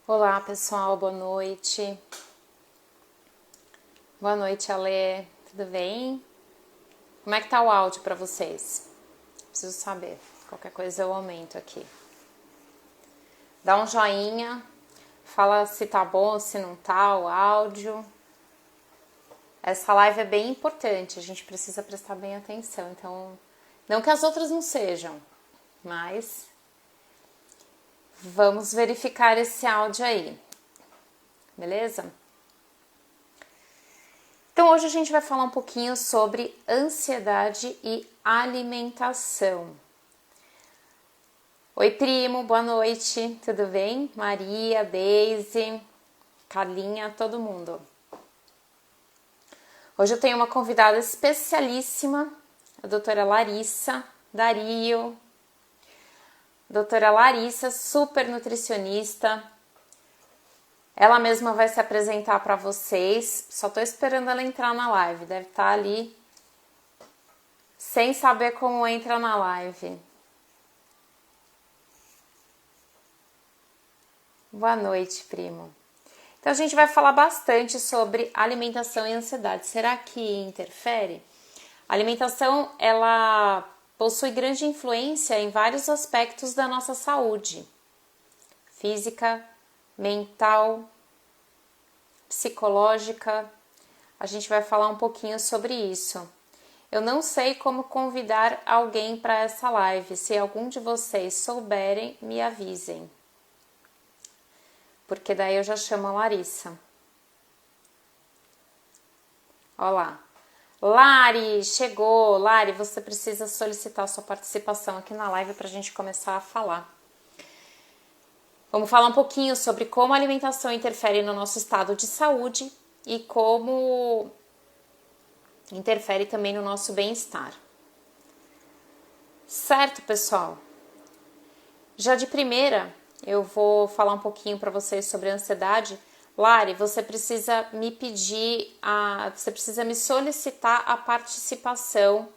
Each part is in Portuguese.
Olá pessoal, boa noite. Boa noite, Alê. Tudo bem? Como é que tá o áudio para vocês? Preciso saber. Qualquer coisa eu aumento aqui. Dá um joinha, fala se tá bom, se não tá o áudio. Essa live é bem importante, a gente precisa prestar bem atenção. Então, não que as outras não sejam, mas vamos verificar esse áudio aí. Beleza? Então hoje a gente vai falar um pouquinho sobre ansiedade e alimentação. Oi primo, boa noite, tudo bem? Maria, Deise, Carlinha, todo mundo. Hoje eu tenho uma convidada especialíssima, a doutora Larissa Dario. Doutora Larissa, super nutricionista. Ela mesma vai se apresentar para vocês. Só tô esperando ela entrar na live. Deve estar ali sem saber como entra na live. Boa noite, primo. Então a gente vai falar bastante sobre alimentação e ansiedade. Será que interfere? A alimentação, ela possui grande influência em vários aspectos da nossa saúde. Física, mental, psicológica. A gente vai falar um pouquinho sobre isso. Eu não sei como convidar alguém para essa live. Se algum de vocês souberem, me avisem. Porque daí eu já chamo a Larissa. Olá. Lari, chegou. Lari, você precisa solicitar sua participação aqui na live para a gente começar a falar. Vamos falar um pouquinho sobre como a alimentação interfere no nosso estado de saúde e como interfere também no nosso bem-estar. Certo, pessoal? Já de primeira, eu vou falar um pouquinho para vocês sobre a ansiedade. Lari, você precisa você precisa me solicitar a participação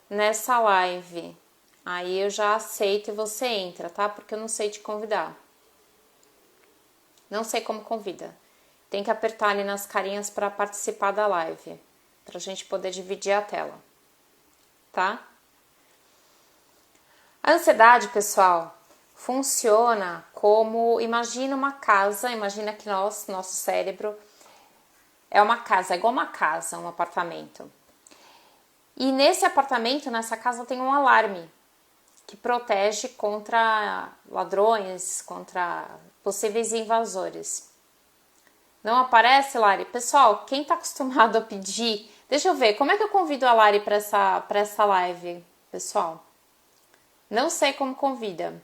nessa live. Aí eu já aceito e você entra, tá? Porque eu não sei te convidar. Não sei como convida. Tem que apertar ali nas carinhas para participar da live, para a gente poder dividir a tela, tá? A ansiedade, pessoal, funciona como, imagina uma casa, imagina que nosso cérebro é uma casa, é igual uma casa, um apartamento. E nesse apartamento, nessa casa, tem um alarme que protege contra ladrões, contra possíveis invasores. Não aparece, Lari? Pessoal, quem tá acostumado a pedir... Deixa eu ver, como é que eu convido a Lari para essa live, pessoal? Não sei como convida.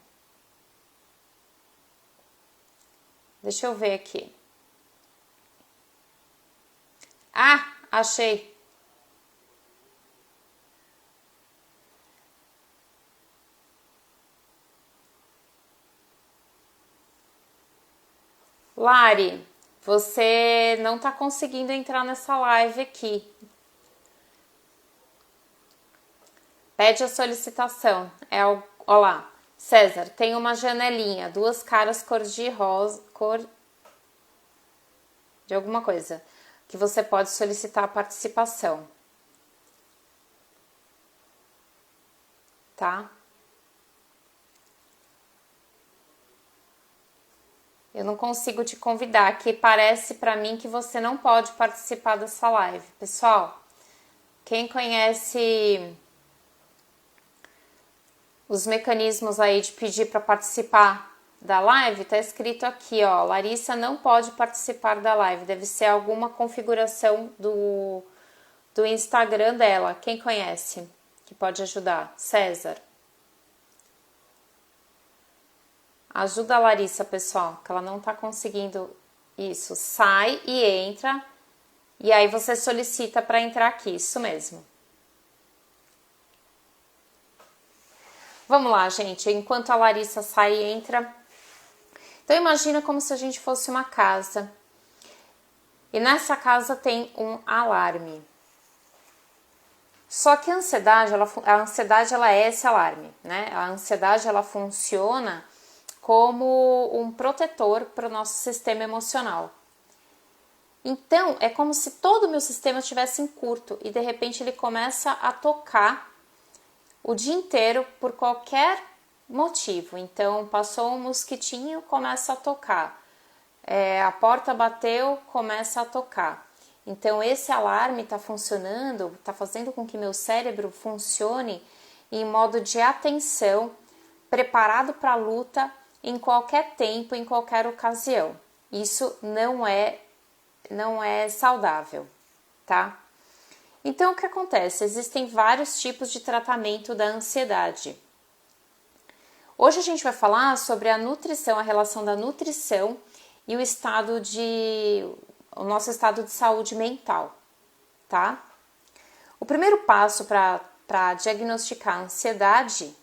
Deixa eu ver aqui. Ah, achei. Lari, você não tá conseguindo entrar nessa live aqui. Pede a solicitação. Ó lá, César, tem uma janelinha, duas caras cor de rosa, cor de alguma coisa, que você pode solicitar a participação. Tá? Eu não consigo te convidar, que parece para mim que você não pode participar dessa live. Pessoal, quem conhece os mecanismos aí de pedir para participar da live, tá escrito aqui, ó, Larissa não pode participar da live, deve ser alguma configuração do Instagram dela. Quem conhece que pode ajudar? César. Ajuda a Larissa, pessoal, que ela não tá conseguindo isso. Sai e entra, e aí você solicita para entrar aqui, isso mesmo. Vamos lá, gente, enquanto a Larissa sai e entra. Então imagina como se a gente fosse uma casa. E nessa casa tem um alarme. Só que a ansiedade ela é esse alarme, né? A ansiedade ela funciona como um protetor para o nosso sistema emocional. Então, é como se todo o meu sistema estivesse em curto e de repente ele começa a tocar o dia inteiro por qualquer motivo. Então, passou um mosquitinho, começa a tocar. A porta bateu, começa a tocar. Então, esse alarme está funcionando, está fazendo com que meu cérebro funcione em modo de atenção, preparado para a luta em qualquer tempo, em qualquer ocasião. Isso não é saudável, tá? Então, o que acontece? Existem vários tipos de tratamento da ansiedade. Hoje a gente vai falar sobre a nutrição, a relação da nutrição e o nosso estado de saúde mental, tá? O primeiro passo para diagnosticar a ansiedade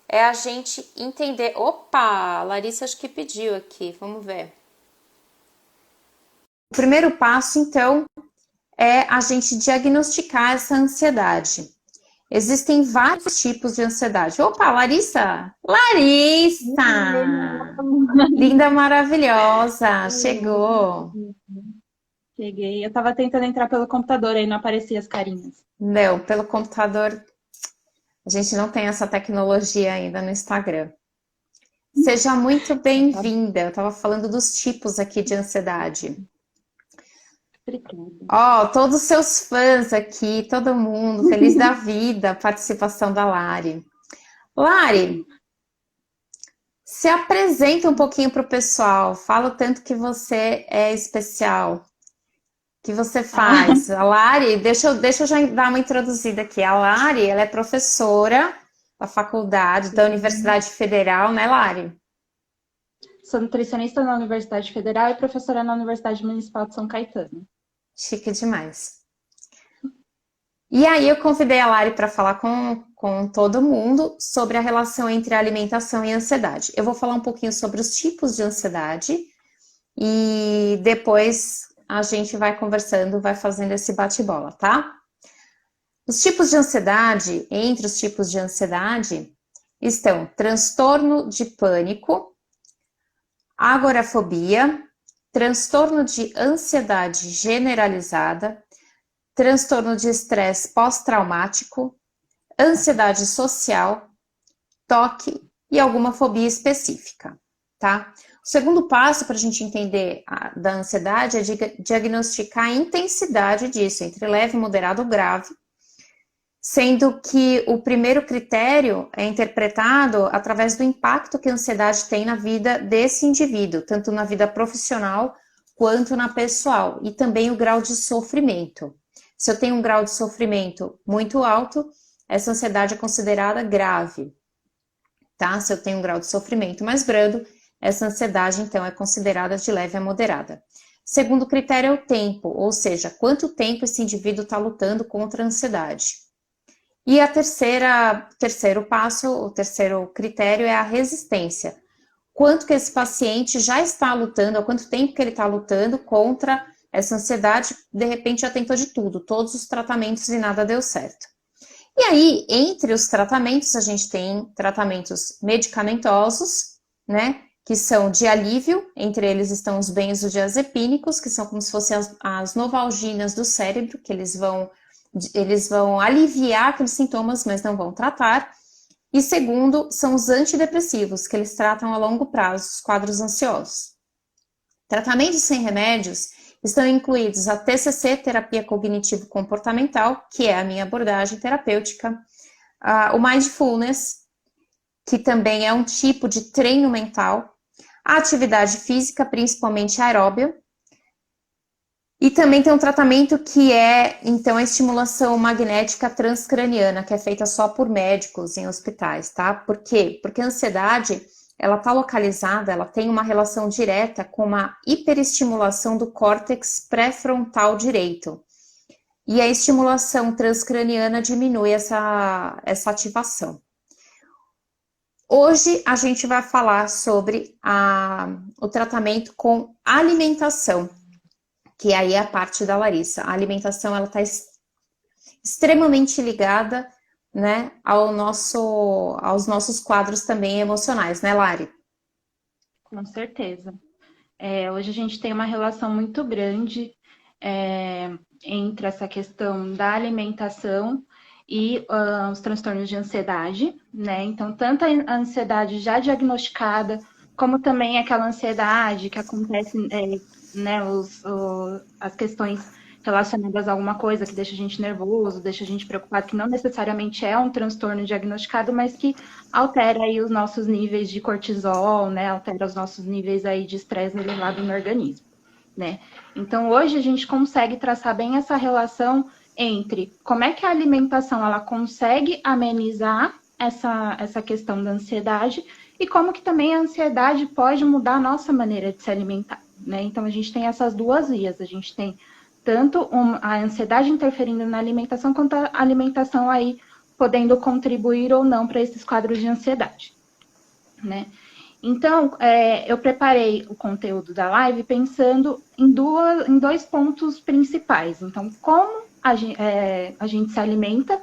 é a gente entender... Opa, a Larissa acho que pediu aqui, vamos ver. O primeiro passo, então, é a gente diagnosticar essa ansiedade. Existem vários tipos de ansiedade. Opa, Larissa! Larissa! Linda, maravilhosa! Chegou! Cheguei. Eu tava tentando entrar pelo computador, aí não aparecia as carinhas. Não, pelo computador a gente não tem essa tecnologia ainda no Instagram. Seja muito bem-vinda. Eu estava falando dos tipos aqui de ansiedade. Ó, todos os seus fãs aqui, todo mundo, feliz da vida, a participação da Lari. Lari, se apresenta um pouquinho para o pessoal, fala o tanto que você é especial, que você faz. A Lari, deixa eu já dar uma introduzida aqui. A Lari, ela é professora da faculdade, da Universidade Federal, né, Lari? Sou nutricionista na Universidade Federal e professora na Universidade Municipal de São Caetano. Chique demais. E aí eu convidei a Lari para falar com todo mundo sobre a relação entre a alimentação e a ansiedade. Eu vou falar um pouquinho sobre os tipos de ansiedade e depois a gente vai conversando, vai fazendo esse bate-bola, tá? Os tipos de ansiedade, entre os tipos de ansiedade, estão transtorno de pânico, agorafobia, transtorno de ansiedade generalizada, transtorno de estresse pós-traumático, ansiedade social, toque e alguma fobia específica, tá? O segundo passo para a gente entender da ansiedade é diagnosticar a intensidade disso, entre leve, moderado ou grave, sendo que o primeiro critério é interpretado através do impacto que a ansiedade tem na vida desse indivíduo, tanto na vida profissional quanto na pessoal, e também o grau de sofrimento. Se eu tenho um grau de sofrimento muito alto, essa ansiedade é considerada grave, tá? Se eu tenho um grau de sofrimento mais brando, essa ansiedade, então, é considerada de leve a moderada. Segundo critério é o tempo, ou seja, quanto tempo esse indivíduo está lutando contra a ansiedade. E o terceiro critério é a resistência. Quanto que esse paciente já está lutando, há quanto tempo que ele está lutando contra essa ansiedade, de repente já tentou de tudo, todos os tratamentos e nada deu certo. E aí, entre os tratamentos, a gente tem tratamentos medicamentosos, né, que são de alívio, entre eles estão os benzodiazepínicos, que são como se fossem as novalginas do cérebro, que eles vão aliviar aqueles sintomas, mas não vão tratar. E segundo, são os antidepressivos, que eles tratam a longo prazo os quadros ansiosos. Tratamentos sem remédios estão incluídos a TCC, terapia cognitivo-comportamental, que é a minha abordagem terapêutica, o mindfulness, que também é um tipo de treino mental, a atividade física, principalmente aeróbia, e também tem um tratamento que é, então, a estimulação magnética transcraniana, que é feita só por médicos em hospitais, tá? Por quê? Porque a ansiedade, ela tá localizada, ela tem uma relação direta com uma hiperestimulação do córtex pré-frontal direito. E a estimulação transcraniana diminui essa ativação. Hoje a gente vai falar sobre o tratamento com alimentação, que aí é a parte da Larissa. A alimentação, ela está extremamente ligada, né, aos nossos quadros também emocionais, né, Lari? Com certeza. Hoje a gente tem uma relação muito grande entre essa questão da alimentação e os transtornos de ansiedade, né? Então, tanto a ansiedade já diagnosticada, como também aquela ansiedade que acontece, né, as questões relacionadas a alguma coisa que deixa a gente nervoso, deixa a gente preocupado, que não necessariamente é um transtorno diagnosticado, mas que altera aí os nossos níveis de cortisol, né? Altera os nossos níveis aí de estresse elevado no organismo, né? Então, hoje a gente consegue traçar bem essa relação entre como é que a alimentação ela consegue amenizar essa questão da ansiedade e como que também a ansiedade pode mudar a nossa maneira de se alimentar, né? Então, a gente tem essas duas vias. A gente tem tanto a ansiedade interferindo na alimentação, quanto a alimentação aí podendo contribuir ou não para esses quadros de ansiedade, né? Então, eu preparei o conteúdo da live pensando em dois pontos principais. Então, como a gente se alimenta,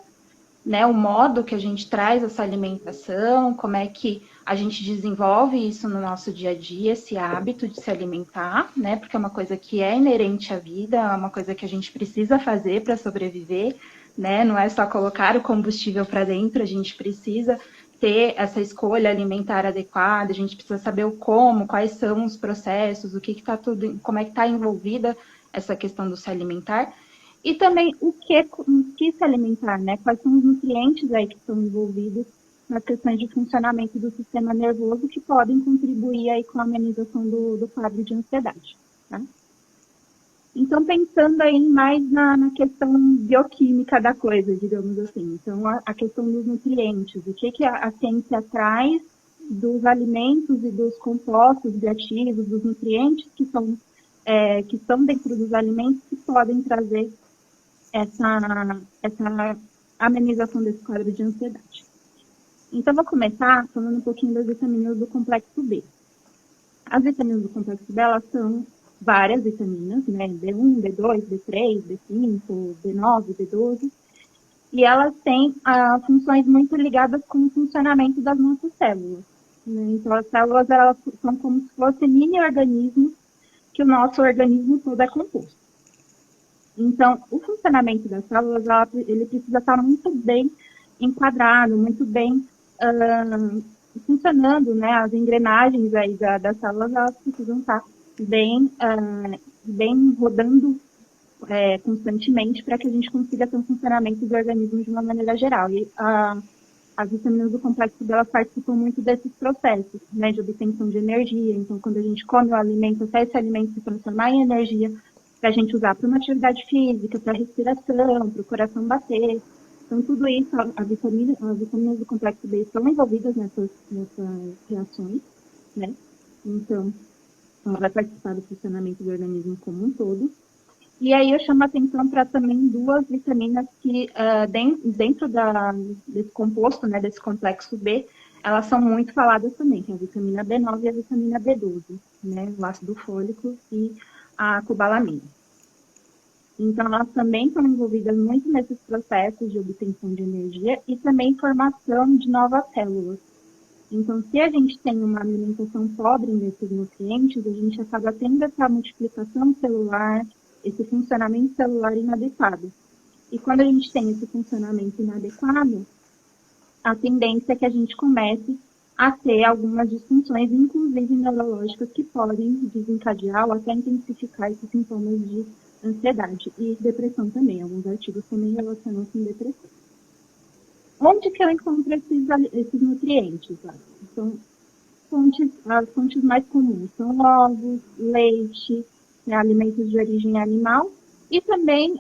né? O modo que a gente traz essa alimentação, como é que a gente desenvolve isso no nosso dia a dia, esse hábito de se alimentar, né? Porque é uma coisa que é inerente à vida, é uma coisa que a gente precisa fazer para sobreviver, né? Não é só colocar o combustível para dentro, a gente precisa ter essa escolha alimentar adequada, a gente precisa saber o como, quais são os processos, o que está tudo, como é que está envolvida essa questão do se alimentar. E também o que se alimentar, né? Quais são os nutrientes aí que estão envolvidos nas questões de funcionamento do sistema nervoso que podem contribuir aí com a amenização do quadro de ansiedade, tá? Então, pensando aí mais na questão bioquímica da coisa, digamos assim. Então, a questão dos nutrientes, o que a ciência traz dos alimentos e dos compostos bioativos, dos nutrientes que estão dentro dos alimentos que podem trazer essa amenização desse quadro de ansiedade. Então, vou começar falando um pouquinho das vitaminas do complexo B. As vitaminas do complexo B, elas são várias vitaminas, né? B1, B2, B3, B5, B9, B12. E elas têm funções muito ligadas com o funcionamento das nossas células, né? Então, as células, elas são como se fossem mini-organismos que o nosso organismo todo é composto. Então, o funcionamento das células, ele precisa estar muito bem enquadrado, muito bem funcionando, né? As engrenagens aí das células, elas precisam estar bem rodando constantemente para que a gente consiga ter um funcionamento do organismo de uma maneira geral. E as vitaminas do complexo B, elas participam muito desses processos, né? De obtenção de energia. Então, quando a gente come o alimento, até esse alimento se transformar em energia, para a gente usar para uma atividade física, para respiração, para o coração bater. Então, tudo isso, as vitaminas do complexo B estão envolvidas nessas reações, né? Então, ela vai participar do funcionamento do organismo como um todo. E aí eu chamo a atenção para também duas vitaminas que, dentro desse composto, né, desse complexo B, elas são muito faladas também, que é a vitamina B9 e a vitamina B12, né, o ácido fólico e a cobalamina. Então, elas também estão envolvidas muito nesses processos de obtenção de energia e também formação de novas células. Então, se a gente tem uma alimentação pobre nesses nutrientes, a gente acaba tendo essa multiplicação celular, esse funcionamento celular inadequado. E quando a gente tem esse funcionamento inadequado, a tendência é que a gente comece a ter algumas disfunções, inclusive neurológicas, que podem desencadear ou até intensificar esses sintomas de ansiedade e depressão também. Alguns artigos também relacionam com depressão. Onde que eu encontro esses nutrientes? Então, as fontes mais comuns são ovos, leite, né, alimentos de origem animal, e também,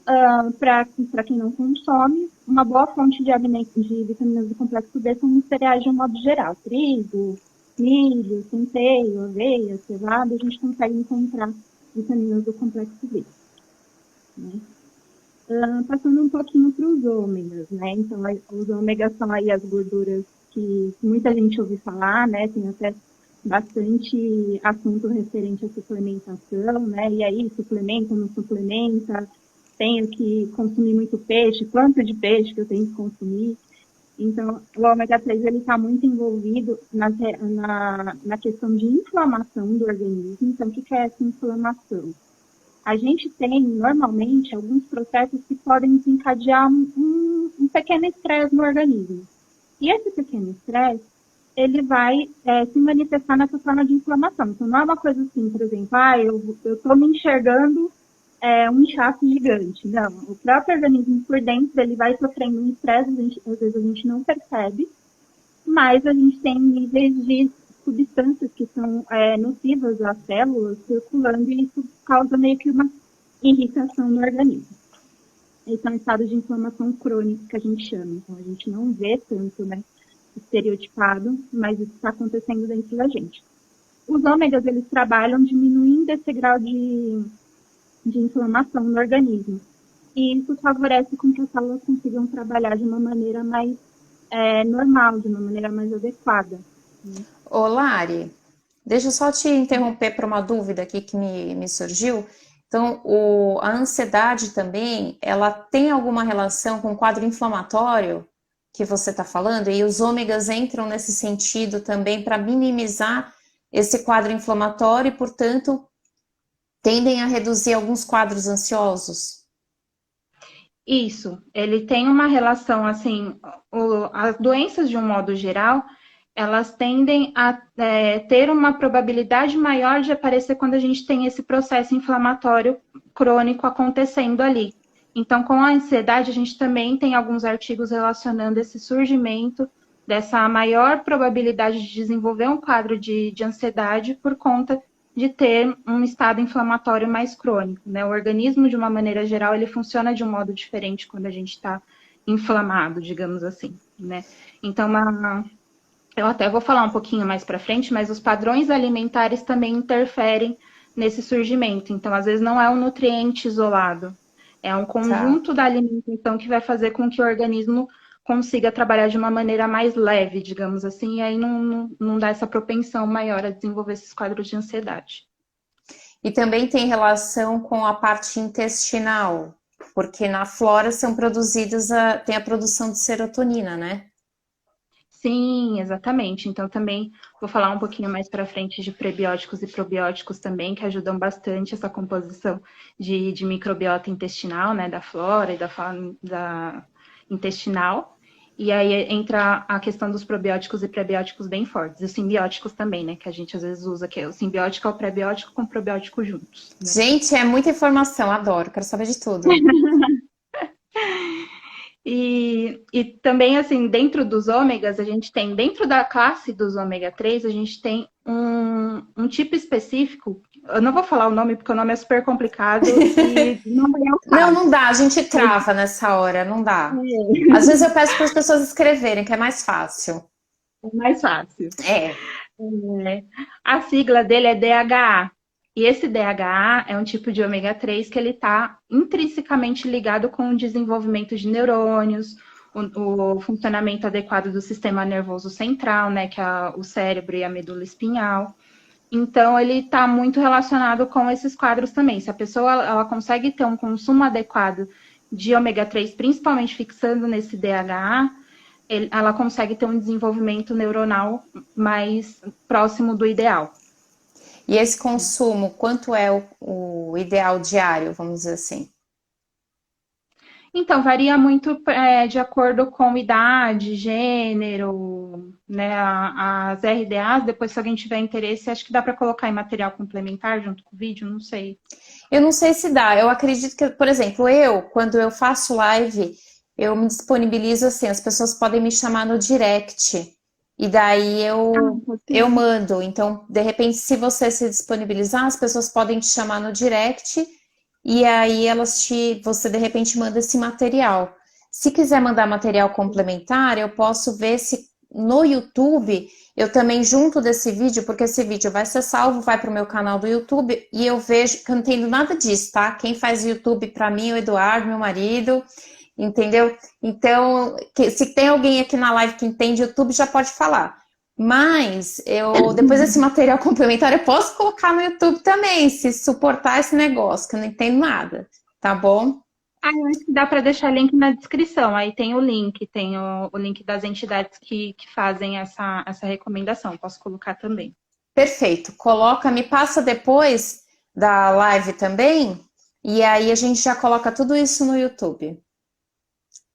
para quem não consome, uma boa fonte de alimentos de vitaminas do complexo B são os cereais de um modo geral. Trigo, milho, centeio, aveia, cevada, a gente consegue encontrar vitaminas do complexo B. Né? Passando um pouquinho para os ômegas, né? Então, os ômegas são aí as gorduras que muita gente ouve falar, né? Tem até bastante assunto referente à suplementação, né? E aí, suplementa, não suplementa, tenho que consumir muito peixe, quanto de peixe que eu tenho que consumir. Então, o ômega 3 ele está muito envolvido na questão de inflamação do organismo. Então, o que é essa inflamação? A gente tem, normalmente, alguns processos que podem desencadear um pequeno estresse no organismo. E esse pequeno estresse, ele vai se manifestar nessa forma de inflamação. Então, não é uma coisa assim, por exemplo, eu estou me enxergando um inchaço gigante. Não, o próprio organismo por dentro, ele vai sofrendo um estresse, às vezes a gente não percebe, mas a gente tem níveis de substâncias que são nocivas às células circulando e isso causa meio que uma irritação no organismo. Esse é um estado de inflamação crônica que a gente chama. Então, a gente não vê tanto, né, estereotipado, mas isso está acontecendo dentro da gente. Os ômegas, eles trabalham diminuindo esse grau de inflamação no organismo. E isso favorece com que as células consigam trabalhar de uma maneira mais normal, de uma maneira mais adequada. Ô Lari, deixa eu só te interromper para uma dúvida aqui que me surgiu. Então, a ansiedade também, ela tem alguma relação com o quadro inflamatório que você está falando? E os ômegas entram nesse sentido também para minimizar esse quadro inflamatório e, portanto, tendem a reduzir alguns quadros ansiosos? Isso, ele tem uma relação, assim, as doenças de um modo geral, elas tendem a ter uma probabilidade maior de aparecer quando a gente tem esse processo inflamatório crônico acontecendo ali. Então, com a ansiedade, a gente também tem alguns artigos relacionando esse surgimento dessa maior probabilidade de desenvolver um quadro de ansiedade por conta de ter um estado inflamatório mais crônico, né? O organismo, de uma maneira geral, ele funciona de um modo diferente quando a gente está inflamado, digamos assim, né? Então, eu até vou falar um pouquinho mais para frente, mas os padrões alimentares também interferem nesse surgimento. Então, às vezes, não é um nutriente isolado, é um conjunto da alimentação que vai fazer com que o organismo consiga trabalhar de uma maneira mais leve, digamos assim, e aí não dá essa propensão maior a desenvolver esses quadros de ansiedade. E também tem relação com a parte intestinal, porque na flora são produzidas, tem a produção de serotonina, né? Sim, exatamente. Então também vou falar um pouquinho mais para frente de prebióticos e probióticos também, que ajudam bastante essa composição de microbiota intestinal, né, da flora e da fauna intestinal. E aí entra a questão dos probióticos e prebióticos bem fortes. E os simbióticos também, né, que a gente às vezes usa, que é o simbiótico é o prebiótico com probiótico juntos. Né? Gente, é muita informação, adoro, quero saber de tudo. E também, assim, dentro dos ômegas, a gente tem, dentro da classe dos ômega 3, a gente tem um tipo específico. Eu não vou falar o nome, porque o nome é super complicado e não é o caso. Não dá, a gente trava nessa hora, não dá. Às vezes eu peço para as pessoas escreverem, que é mais fácil. É mais fácil. A sigla dele é DHA. E esse DHA é um tipo de ômega 3 que ele está intrinsecamente ligado com o desenvolvimento de neurônios, o funcionamento adequado do sistema nervoso central, né, que é o cérebro e a medula espinhal. Então, ele está muito relacionado com esses quadros também. Se a pessoa ela consegue ter um consumo adequado de ômega 3, principalmente fixando nesse DHA, ela consegue ter um desenvolvimento neuronal mais próximo do ideal. E esse consumo, quanto é o ideal diário, vamos dizer assim? Então, varia muito de acordo com idade, gênero, né? As RDAs, depois se alguém tiver interesse, acho que dá para colocar em material complementar junto com o vídeo, não sei. Eu não sei se dá, eu acredito que, por exemplo, quando eu faço live, eu me disponibilizo assim, as pessoas podem me chamar no direct. E daí eu mando. Então, de repente, se você se disponibilizar, as pessoas podem te chamar no direct e aí você de repente manda esse material. Se quiser mandar material complementar, eu posso ver se no YouTube eu também junto desse vídeo, porque esse vídeo vai ser salvo, vai para o meu canal do YouTube e eu vejo que eu não entendo nada disso, tá? Quem faz YouTube para mim é o Eduardo, meu marido. Entendeu? Então, se tem alguém aqui na live que entende YouTube, já pode falar. Mas, depois desse material complementar, eu posso colocar no YouTube também, se suportar esse negócio, que eu não entendo nada, tá bom? Ah, eu acho que dá para deixar link na descrição. Aí tem o link, tem o link das entidades que fazem essa recomendação. Posso colocar também. Perfeito. Coloca, me passa depois da live também, e aí a gente já coloca tudo isso no YouTube.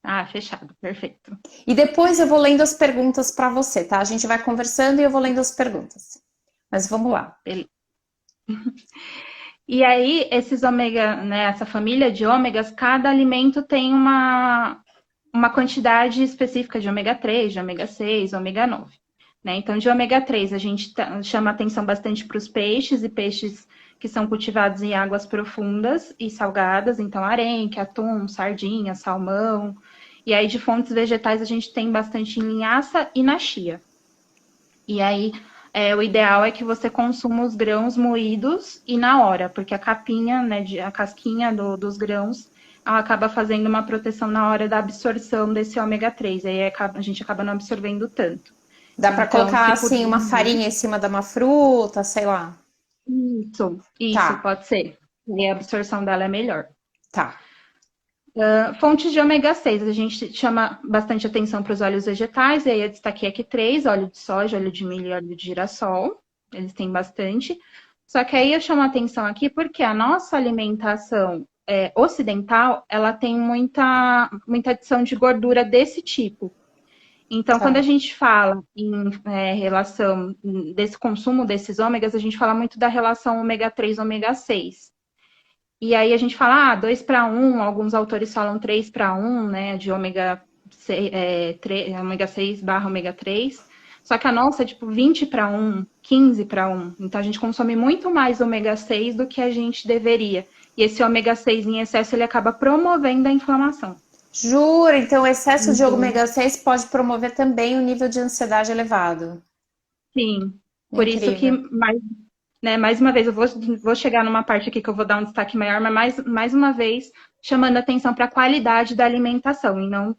Ah, fechado, perfeito. E depois eu vou lendo as perguntas para você, tá? A gente vai conversando e eu vou lendo as perguntas. Mas vamos lá. Beleza. E aí, esses ômega, né, essa família de ômegas, cada alimento tem uma quantidade específica de ômega 3, de ômega 6, ômega 9. Né? Então, de ômega 3, a gente chama atenção bastante para os peixes, e peixes que são cultivados em águas profundas e salgadas, então arenque, atum, sardinha, salmão. E aí, de fontes vegetais, a gente tem bastante em linhaça e na chia. E aí, o ideal é que você consuma os grãos moídos e na hora, porque a capinha, né, a casquinha dos grãos, ela acaba fazendo uma proteção na hora da absorção desse ômega 3. Aí a gente acaba não absorvendo tanto. Dá para Então, colocar se assim puder. uma farinha em cima de uma fruta, sei lá. Isso, Tá, pode ser. E a absorção dela é melhor. tá. Fontes de ômega 6, a gente chama bastante atenção para os óleos vegetais, e aí eu destaquei aqui três: óleo de soja, óleo de milho e óleo de girassol. Eles têm bastante. Só que aí eu chamo a atenção aqui porque a nossa alimentação ocidental, ela tem muita adição de gordura desse tipo. Então, quando a Tá. gente fala em relação desse consumo desses ômegas, a gente fala muito da relação ômega 3, ômega 6. E aí a gente fala, 2 para 1, alguns autores falam 3 para 1, né, de ômega 6, ômega 6 barra ômega 3. Só que a nossa é tipo 20 para 1, 15 para 1. Então a gente consome muito mais ômega 6 do que a gente deveria. E esse ômega 6 em excesso, ele acaba promovendo a inflamação. Jura? Então, o excesso de Uhum. ômega 6 pode promover também o nível de ansiedade elevado. Sim. Por isso que, Incrível. mais uma vez, eu vou chegar numa parte aqui que eu vou dar um destaque maior, mas mais uma vez, chamando atenção para a qualidade da alimentação, e não,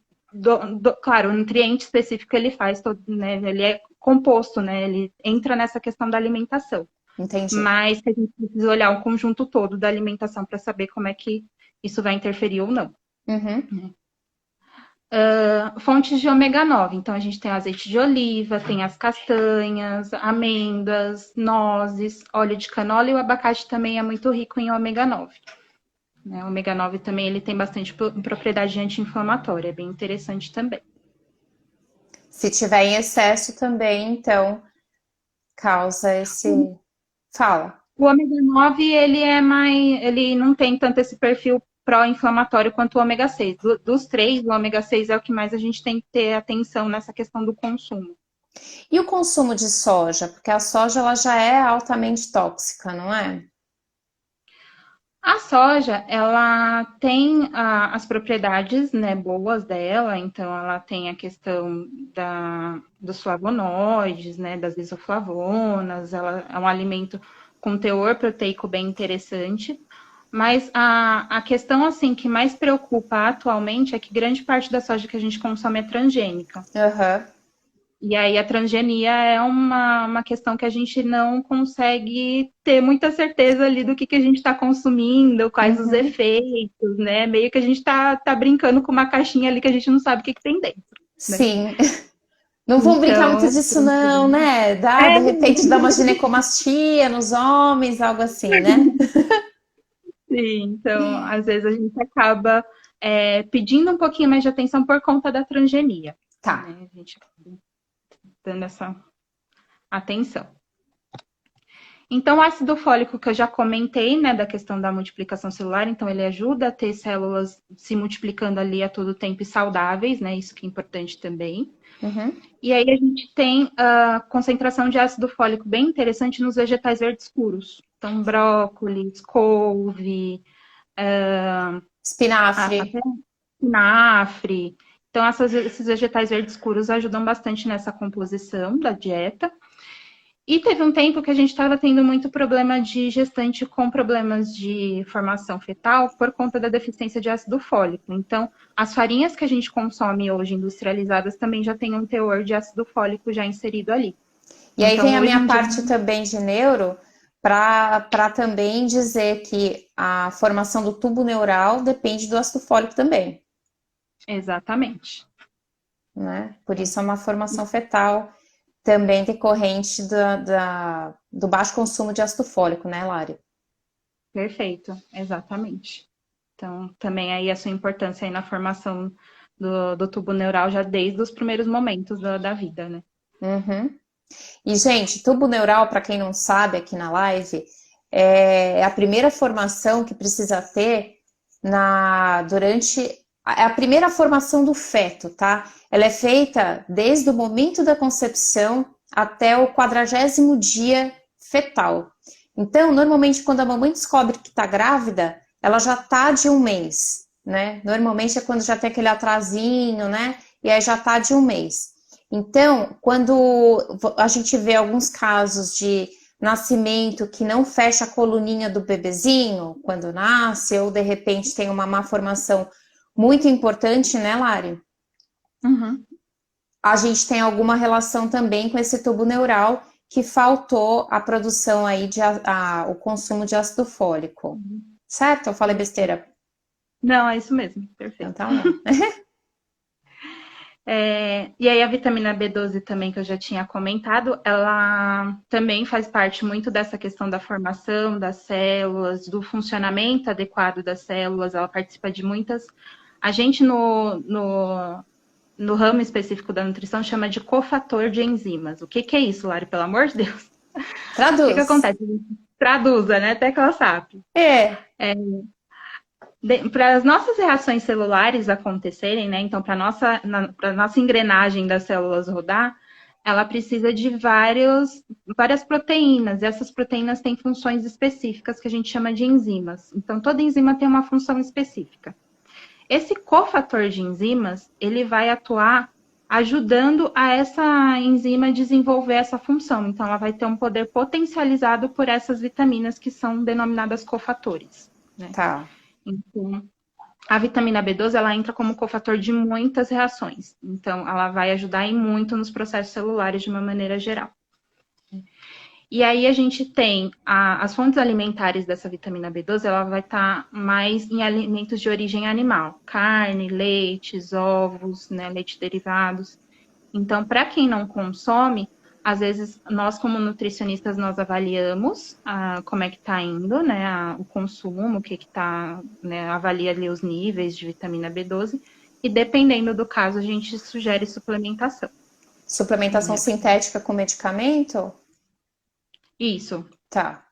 claro, o nutriente específico ele faz, todo, né, ele é composto, né, ele entra nessa questão da alimentação, Entendi. mas que a gente precisa olhar o conjunto todo da alimentação para saber como é que isso vai interferir ou não. Uhum. Fontes de ômega 9. Então, a gente tem azeite de oliva, tem as castanhas, amêndoas, nozes, óleo de canola, e o abacate também é muito rico em ômega 9. Né? O ômega 9 também ele tem bastante propriedade anti-inflamatória, é bem interessante também. Se tiver em excesso também, então causa esse. Fala. O ômega 9 ele não tem tanto esse perfil pró-inflamatório quanto o ômega 6. Dos três, o ômega 6 é o que mais a gente tem que ter atenção nessa questão do consumo. E o consumo de soja? Porque a soja ela já é altamente tóxica, não é? A soja, ela tem as propriedades, né, boas dela, então ela tem a questão dos flavonoides, né, das isoflavonas, ela é um alimento com teor proteico bem interessante, mas a questão, assim, que mais preocupa atualmente é que grande parte da soja que a gente consome é transgênica. Aham. E aí a transgenia é uma questão que a gente não consegue ter muita certeza ali do que a gente está consumindo, quais os Uhum. efeitos, né? Meio que a gente tá brincando com uma caixinha ali que a gente não sabe o que tem dentro, né? Sim. Não vamos brincar muito Então, disso, não, né? De repente dá uma ginecomastia nos homens, algo assim, né? sim, então às vezes a gente acaba pedindo um pouquinho mais de atenção por conta da transgenia, Tá. né? A gente acaba dando essa atenção. Então, o ácido fólico que eu já comentei, né, da questão da multiplicação celular, então ele ajuda a ter células se multiplicando ali a todo tempo e saudáveis, né, isso que é importante também. Uhum. E aí a gente tem a concentração de ácido fólico bem interessante nos vegetais verdes escuros. Então, brócolis, couve, Espinafre. até espinafre. Então, esses vegetais verdes escuros ajudam bastante nessa composição da dieta. E teve um tempo que a gente estava tendo muito problema de gestante com problemas de formação fetal por conta da deficiência de ácido fólico. Então, as farinhas que a gente consome hoje industrializadas também já têm um teor de ácido fólico já inserido ali. E aí Então, vem a hoje minha em dia. parte também de neuro, para também dizer que a formação do tubo neural depende do ácido fólico também, Exatamente. né? Por isso é uma formação fetal também decorrente do baixo consumo de ácido fólico, né, Lari? Perfeito, exatamente. Então, também aí a sua importância aí na formação do tubo neural já desde os primeiros momentos da vida, né? Uhum. E, gente, tubo neural, para quem não sabe aqui na live, é a primeira formação que precisa ter durante. É a primeira formação do feto, tá? Ela é feita desde o momento da concepção até o 40º dia fetal. Então, normalmente, quando a mamãe descobre que está grávida, ela já está de 1 mês, né? Normalmente é quando já tem aquele atrasinho, né? E aí já está de 1 mês. Então, quando a gente vê alguns casos de nascimento que não fecha a coluninha do bebezinho quando nasce, ou de repente tem uma má formação muito importante, né, Lari? Uhum. A gente tem alguma relação também com esse tubo neural que faltou a produção aí o consumo de ácido fólico. Certo? Eu falei besteira? Não, é isso mesmo, Então perfeito. tá bom. E aí a vitamina B12 também, que eu já tinha comentado, ela também faz parte muito dessa questão da formação das células, do funcionamento adequado das células, ela participa de muitas. A gente no ramo específico da nutrição chama de cofator de enzimas. O que é isso, Lari? Pelo amor de Deus. O que Traduz. acontece? Traduza, né? Tecla SAP. É. Para as nossas reações celulares acontecerem, né? Então, para a nossa engrenagem das células rodar, ela precisa de várias proteínas. E essas proteínas têm funções específicas que a gente chama de enzimas. Então, toda enzima tem uma função específica. Esse cofator de enzimas, ele vai atuar ajudando a essa enzima a desenvolver essa função. Então, ela vai ter um poder potencializado por essas vitaminas que são denominadas cofatores, né? Tá. Então, a vitamina B12 ela entra como cofator de muitas reações. Então, ela vai ajudar em muito nos processos celulares de uma maneira geral. E aí a gente tem as fontes alimentares dessa vitamina B12, ela vai estar mais em alimentos de origem animal, carne, leites, ovos, né, leite derivados. Então, para quem não consome, às vezes nós como nutricionistas nós avaliamos como é que está indo, né, o consumo, o que está, né, avalia ali os níveis de vitamina B12 e dependendo do caso a gente sugere suplementação. Suplementação Né? sintética com medicamento? Isso, Tá.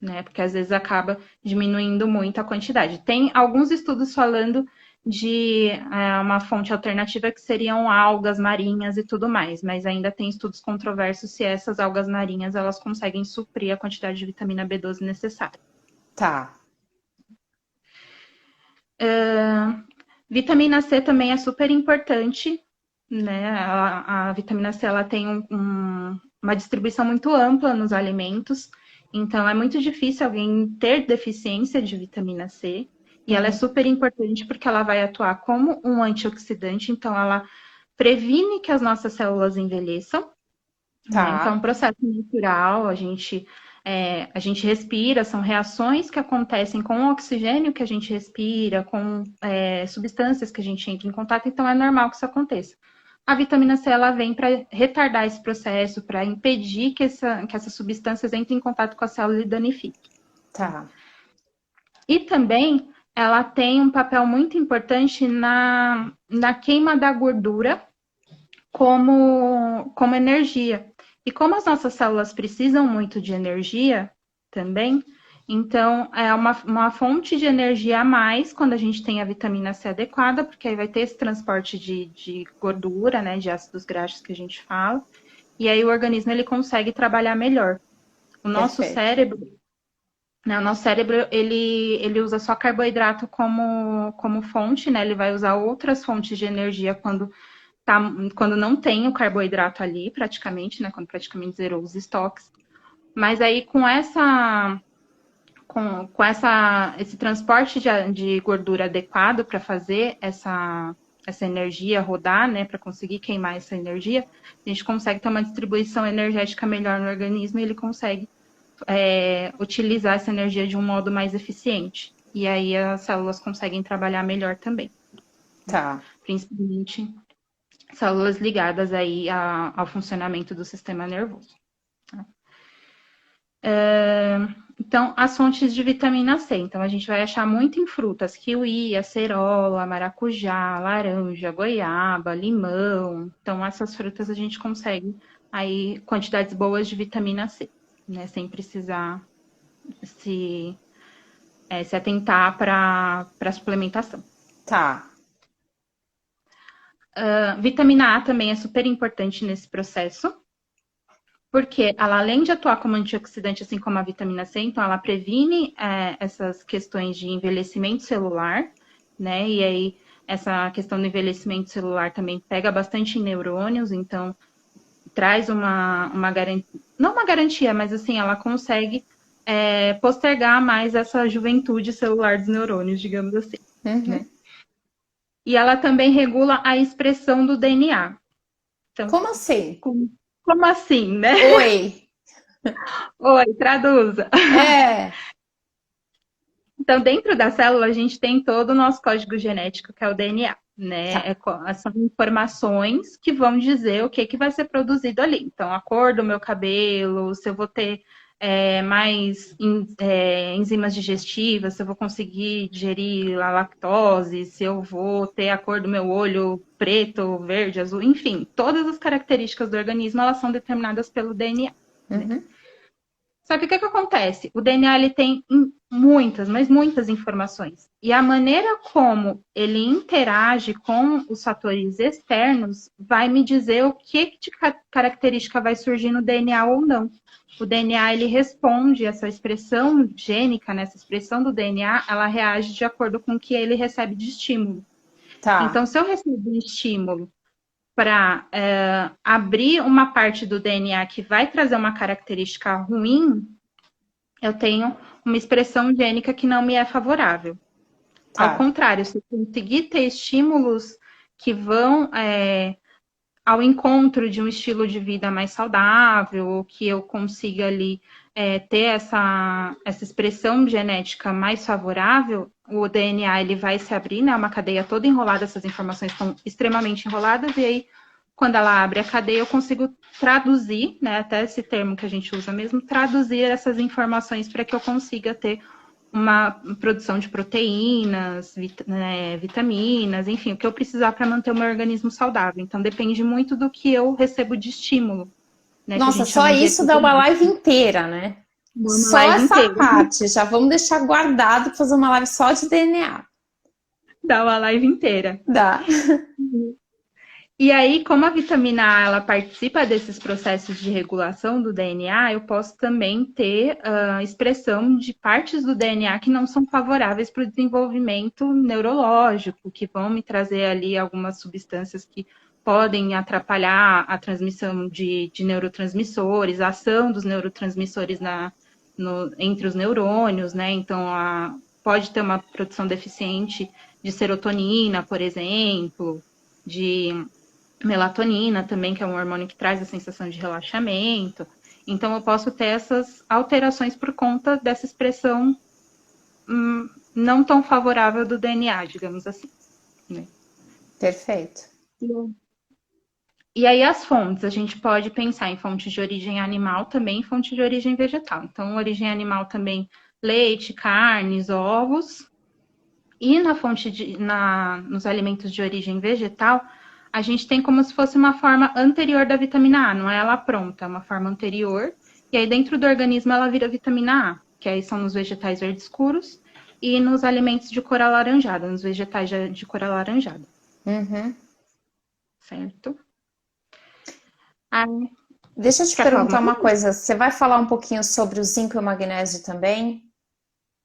né? Porque às vezes acaba diminuindo muito a quantidade. Tem alguns estudos falando de uma fonte alternativa que seriam algas marinhas e tudo mais, mas ainda tem estudos controversos se essas algas marinhas elas conseguem suprir a quantidade de vitamina B12 necessária. Tá. Vitamina C também é super importante, né? A vitamina C ela tem uma distribuição muito ampla nos alimentos, então é muito difícil alguém ter deficiência de vitamina C. E ela é super importante porque ela vai atuar como um antioxidante, então ela previne que as nossas células envelheçam, né? Então é um Tá. processo natural, a gente respira, são reações que acontecem com o oxigênio que a gente respira, com substâncias que a gente entra em contato, então é normal que isso aconteça. A vitamina C ela vem para retardar esse processo, para impedir que essas substâncias entrem em contato com a célula e danifiquem. Tá. E também ela tem um papel muito importante na queima da gordura como energia. E como as nossas células precisam muito de energia também, então é uma fonte de energia a mais quando a gente tem a vitamina C adequada, porque aí vai ter esse transporte de gordura, né, de ácidos graxos que a gente fala, e aí o organismo ele consegue trabalhar melhor. O nosso Perfeito. cérebro, né, o nosso cérebro ele usa só carboidrato como fonte, né, ele vai usar outras fontes de energia quando não tem o carboidrato ali, praticamente, né? Quando praticamente zerou os estoques. Mas aí esse transporte de gordura adequado para fazer essa energia rodar, né? Para conseguir queimar essa energia, a gente consegue ter uma distribuição energética melhor no organismo e ele consegue utilizar essa energia de um modo mais eficiente. E aí as células conseguem trabalhar melhor também. Tá. Principalmente células ligadas aí ao funcionamento do sistema nervoso. Então, as fontes de vitamina C. Então, a gente vai achar muito em frutas, kiwi, acerola, maracujá, laranja, goiaba, limão. Então, essas frutas a gente consegue aí quantidades boas de vitamina C, né? Sem precisar se atentar para a suplementação. Tá. Vitamina A também é super importante nesse processo, porque ela, além de atuar como antioxidante, assim como a vitamina C, então ela previne essas questões de envelhecimento celular, né? E aí, essa questão do envelhecimento celular também pega bastante em neurônios, então traz uma garantia, não uma garantia, mas assim, ela consegue postergar mais essa juventude celular dos neurônios, digamos assim, né? E ela também regula a expressão do DNA. Então, Como assim? como assim, né? Oi. Oi, traduza. É. Então, dentro da célula, a gente tem todo o nosso código genético, que é o DNA, né? Tá. São informações que vão dizer o que vai ser produzido ali. Então, a cor do meu cabelo, se eu vou ter mais enzimas digestivas, se eu vou conseguir digerir a lactose, se eu vou ter a cor do meu olho preto, verde, azul, enfim, todas as características do organismo, elas são determinadas pelo DNA. Né? Só que o que acontece? O DNA ele tem muitas, mas muitas informações. E a maneira como ele interage com os fatores externos vai me dizer o que de característica vai surgir no DNA ou não. O DNA ele responde essa expressão gênica, nessa expressão do DNA, ela reage de acordo com o que ele recebe de estímulo. Tá. Então, se eu recebo um estímulo para abrir uma parte do DNA que vai trazer uma característica ruim, eu tenho uma expressão gênica que não me é favorável. Ao Tá. contrário, se eu conseguir ter estímulos que vão ao encontro de um estilo de vida mais saudável, ou que eu consiga ali ter essa expressão genética mais favorável, o DNA ele vai se abrir, né? Uma cadeia toda enrolada, essas informações estão extremamente enroladas, e aí, quando ela abre a cadeia, eu consigo traduzir, né? Até esse termo que a gente usa mesmo, traduzir essas informações para que eu consiga ter uma produção de proteínas, vitaminas, enfim, o que eu precisar para manter o meu organismo saudável. Então, depende muito do que eu recebo de estímulo, né? Que a Nossa, gente só chama de isso dá uma epigenética. live inteira, né? Uma Só live essa inteira. parte. Já vamos deixar guardado para fazer uma live só de DNA. Dá uma live inteira. Dá. E aí, como a vitamina A ela participa desses processos de regulação do DNA, eu posso também ter expressão de partes do DNA que não são favoráveis para o desenvolvimento neurológico, que vão me trazer ali algumas substâncias que podem atrapalhar a transmissão de neurotransmissores, a ação dos neurotransmissores entre os neurônios, né? Então, pode ter uma produção deficiente de serotonina, por exemplo, de melatonina também, que é um hormônio que traz a sensação de relaxamento. Então, eu posso ter essas alterações por conta dessa expressão não tão favorável do DNA, digamos assim. Né? Perfeito. E aí, as fontes, a gente pode pensar em fontes de origem animal também, fontes de origem vegetal. Então, origem animal também, leite, carnes, ovos. E na fonte nos alimentos de origem vegetal, a gente tem como se fosse uma forma anterior da vitamina A, não é ela pronta, é uma forma anterior. E aí dentro do organismo ela vira vitamina A, que aí são nos vegetais verdes escuros e nos alimentos de cor alaranjada, nos vegetais de cor alaranjada. Certo? Aí, Deixa eu te perguntar uma coisa. Você vai falar um pouquinho sobre o zinco e o magnésio também?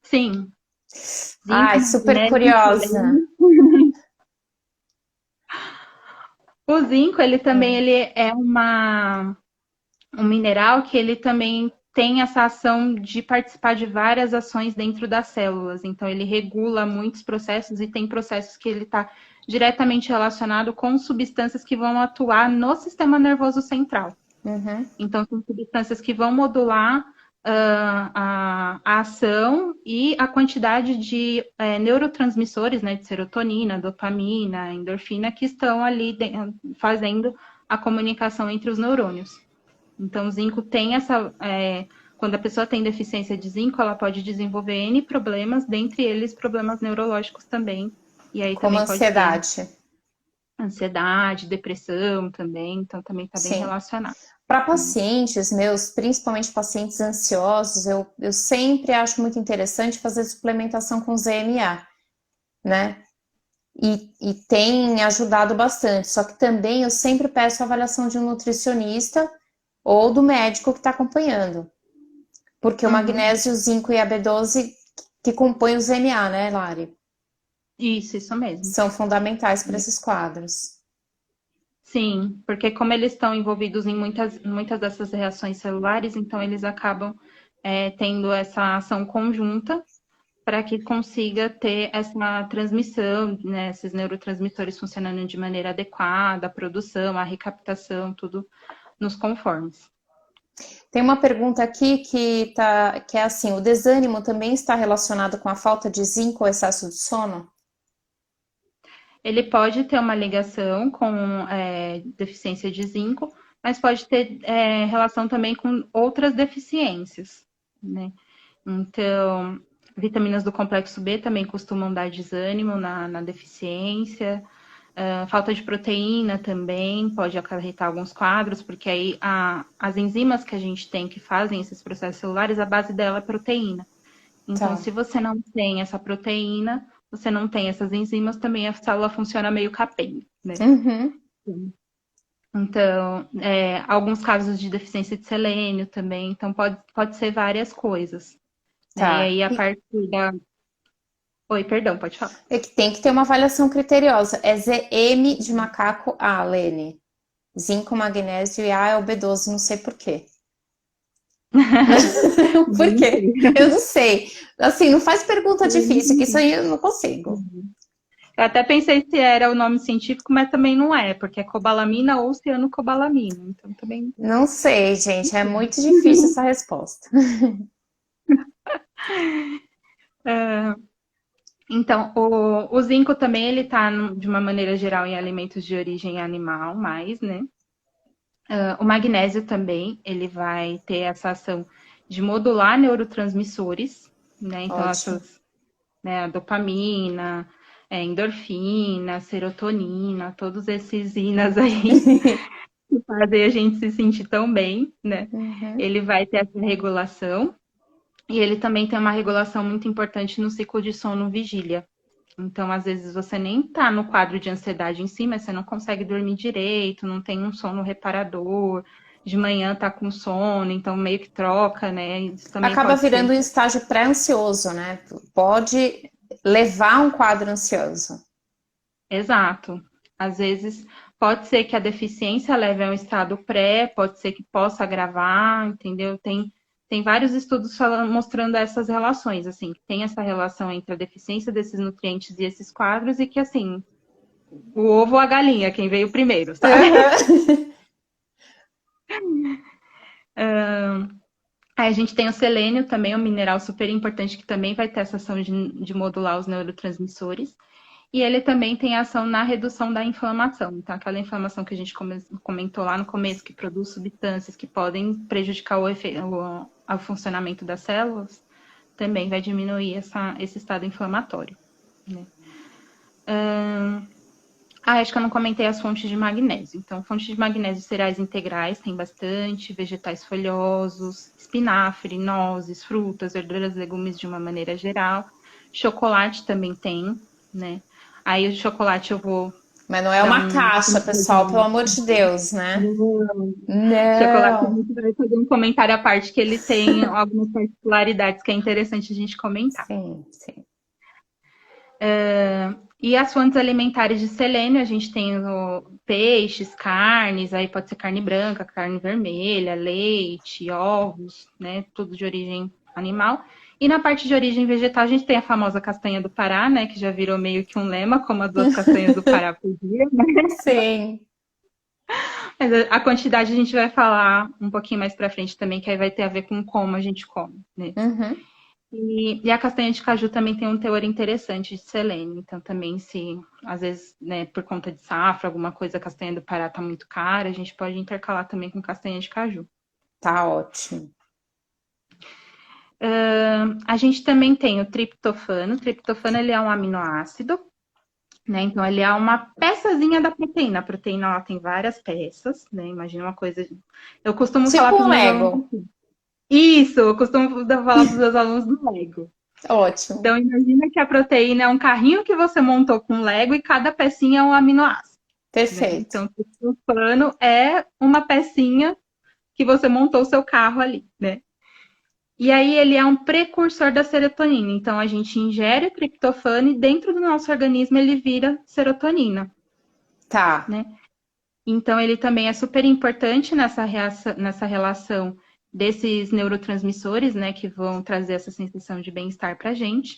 Sim. Zinco, Ai, super magnésio, curiosa. o zinco, ele também ele é um mineral que ele também tem essa ação de participar de várias ações dentro das células. Então, ele regula muitos processos e tem processos que ele está diretamente relacionado com substâncias que vão atuar no sistema nervoso central. Então, são substâncias que vão modular a ação e a quantidade de neurotransmissores, né, de serotonina, dopamina, endorfina, que estão ali fazendo a comunicação entre os neurônios. Então, o zinco tem essa. Quando a pessoa tem deficiência de zinco, ela pode desenvolver N problemas, dentre eles problemas neurológicos também. E aí Como também pode ter ansiedade. ansiedade, depressão também, então também está bem Sim. relacionado. Para pacientes meus, principalmente pacientes ansiosos, eu sempre acho muito interessante fazer suplementação com ZMA, né? E tem ajudado bastante. Só que também eu sempre peço a avaliação de um nutricionista ou do médico que está acompanhando. Porque o Uhum. magnésio, o zinco e a B12 que compõem o ZMA, né, Lari? Isso mesmo. São fundamentais para esses quadros. Sim, porque como eles estão envolvidos em muitas dessas reações celulares, então eles acabam tendo essa ação conjunta para que consiga ter essa transmissão, né, esses neurotransmissores funcionando de maneira adequada, a produção, a recaptação, tudo nos conformes. Tem uma pergunta aqui que é assim: o desânimo também está relacionado com a falta de zinco ou excesso de sono? Ele pode ter uma ligação com deficiência de zinco, mas pode ter relação também com outras deficiências, né? Então, vitaminas do complexo B também costumam dar desânimo na deficiência. Falta de proteína também pode acarretar alguns quadros, porque aí as enzimas que a gente tem que fazem esses processos celulares, a base dela é proteína. Então, Tá. se você não tem essa proteína, você não tem essas enzimas, também a célula funciona meio capenga, né? Uhum. Então, alguns casos de deficiência de selênio também, então pode ser várias coisas, né? E Tá. aí, a partir da... Oi, perdão, pode falar. É que tem que ter uma avaliação criteriosa. É ZM de macaco A, Lene. Zinco, magnésio e A é o B12, não sei por quê. Por Não quê? sei. Eu não sei. Assim, não faz pergunta difícil, que isso aí eu não consigo. Eu até pensei se era o nome científico, mas também não é, porque é cobalamina ou cianocobalamina. Então também. Não sei, gente. É muito difícil essa resposta. Então, o zinco também ele está, de uma maneira geral, em alimentos de origem animal, mais, né? O magnésio também, ele vai ter essa ação de modular neurotransmissores, né? Então, Ótimo. essas, né, a dopamina, endorfina, serotonina, todos esses inas aí que fazem a gente se sentir tão bem, né? Uhum. Ele vai ter essa regulação e ele também tem uma regulação muito importante no ciclo de sono-vigília. Então, às vezes, você nem tá no quadro de ansiedade em si, mas você não consegue dormir direito, não tem um sono reparador, de manhã tá com sono, então meio que troca, né? Isso também Acaba pode ser. virando um estágio pré-ansioso, né? Pode levar a um quadro ansioso. Exato. Às vezes, pode ser que a deficiência leve a um estado pré, pode ser que possa agravar, entendeu? Tem vários estudos mostrando essas relações, assim, que tem essa relação entre a deficiência desses nutrientes e esses quadros, e que, assim, o ovo ou a galinha, quem veio primeiro, sabe? Uhum. Aí a gente tem o selênio também, um mineral super importante que também vai ter essa ação de modular os neurotransmissores. E ele também tem ação na redução da inflamação. Então, aquela inflamação que a gente comentou lá no começo, que produz substâncias que podem prejudicar o funcionamento das células, também vai diminuir esse estado inflamatório. Né? Acho que eu não comentei as fontes de magnésio. Então, fontes de magnésio, cereais integrais tem bastante, vegetais folhosos, espinafre, nozes, frutas, verduras, legumes de uma maneira geral. Chocolate também tem, né? Aí o chocolate eu vou Mas não é dar uma um... caixa, pessoal, pelo amor de Deus, né? Chocolate a Não. gente vai fazer um comentário à parte que ele tem algumas particularidades que é interessante a gente comentar. Sim, sim. E as fontes alimentares de selênio, a gente tem peixes, carnes, aí pode ser carne branca, carne vermelha, leite, ovos, né? Tudo de origem animal. E na parte de origem vegetal, a gente tem a famosa castanha do Pará, né? Que já virou meio que um lema, como as duas castanhas do Pará por dia, né? Sim. Mas a quantidade a gente vai falar um pouquinho mais pra frente também, que aí vai ter a ver com como a gente come, né? Uhum. E a castanha de caju também tem um teor interessante de selênio. Então, também, se às vezes, né, por conta de safra, alguma coisa, a castanha do Pará tá muito cara, a gente pode intercalar também com castanha de caju. Tá ótimo. A gente também tem o triptofano. O triptofano ele é um aminoácido, né? Então, ele é uma peçazinha da proteína. A proteína ela tem várias peças, né? Imagina uma coisa. Eu costumo falar Tipo para os um meus alunos Lego. assim. Isso, eu costumo falar para os meus alunos do Lego. Ótimo. Então, imagina que a proteína é um carrinho que você montou com Lego e cada pecinha é um aminoácido, né? Perfeito. Então, o plano é uma pecinha que você montou o seu carro ali, né? E aí ele é um precursor da serotonina. Então, a gente ingere o triptofano e dentro do nosso organismo ele vira serotonina, Tá. né? Então, ele também é super importante nessa relação desses neurotransmissores, né, que vão trazer essa sensação de bem-estar para a gente.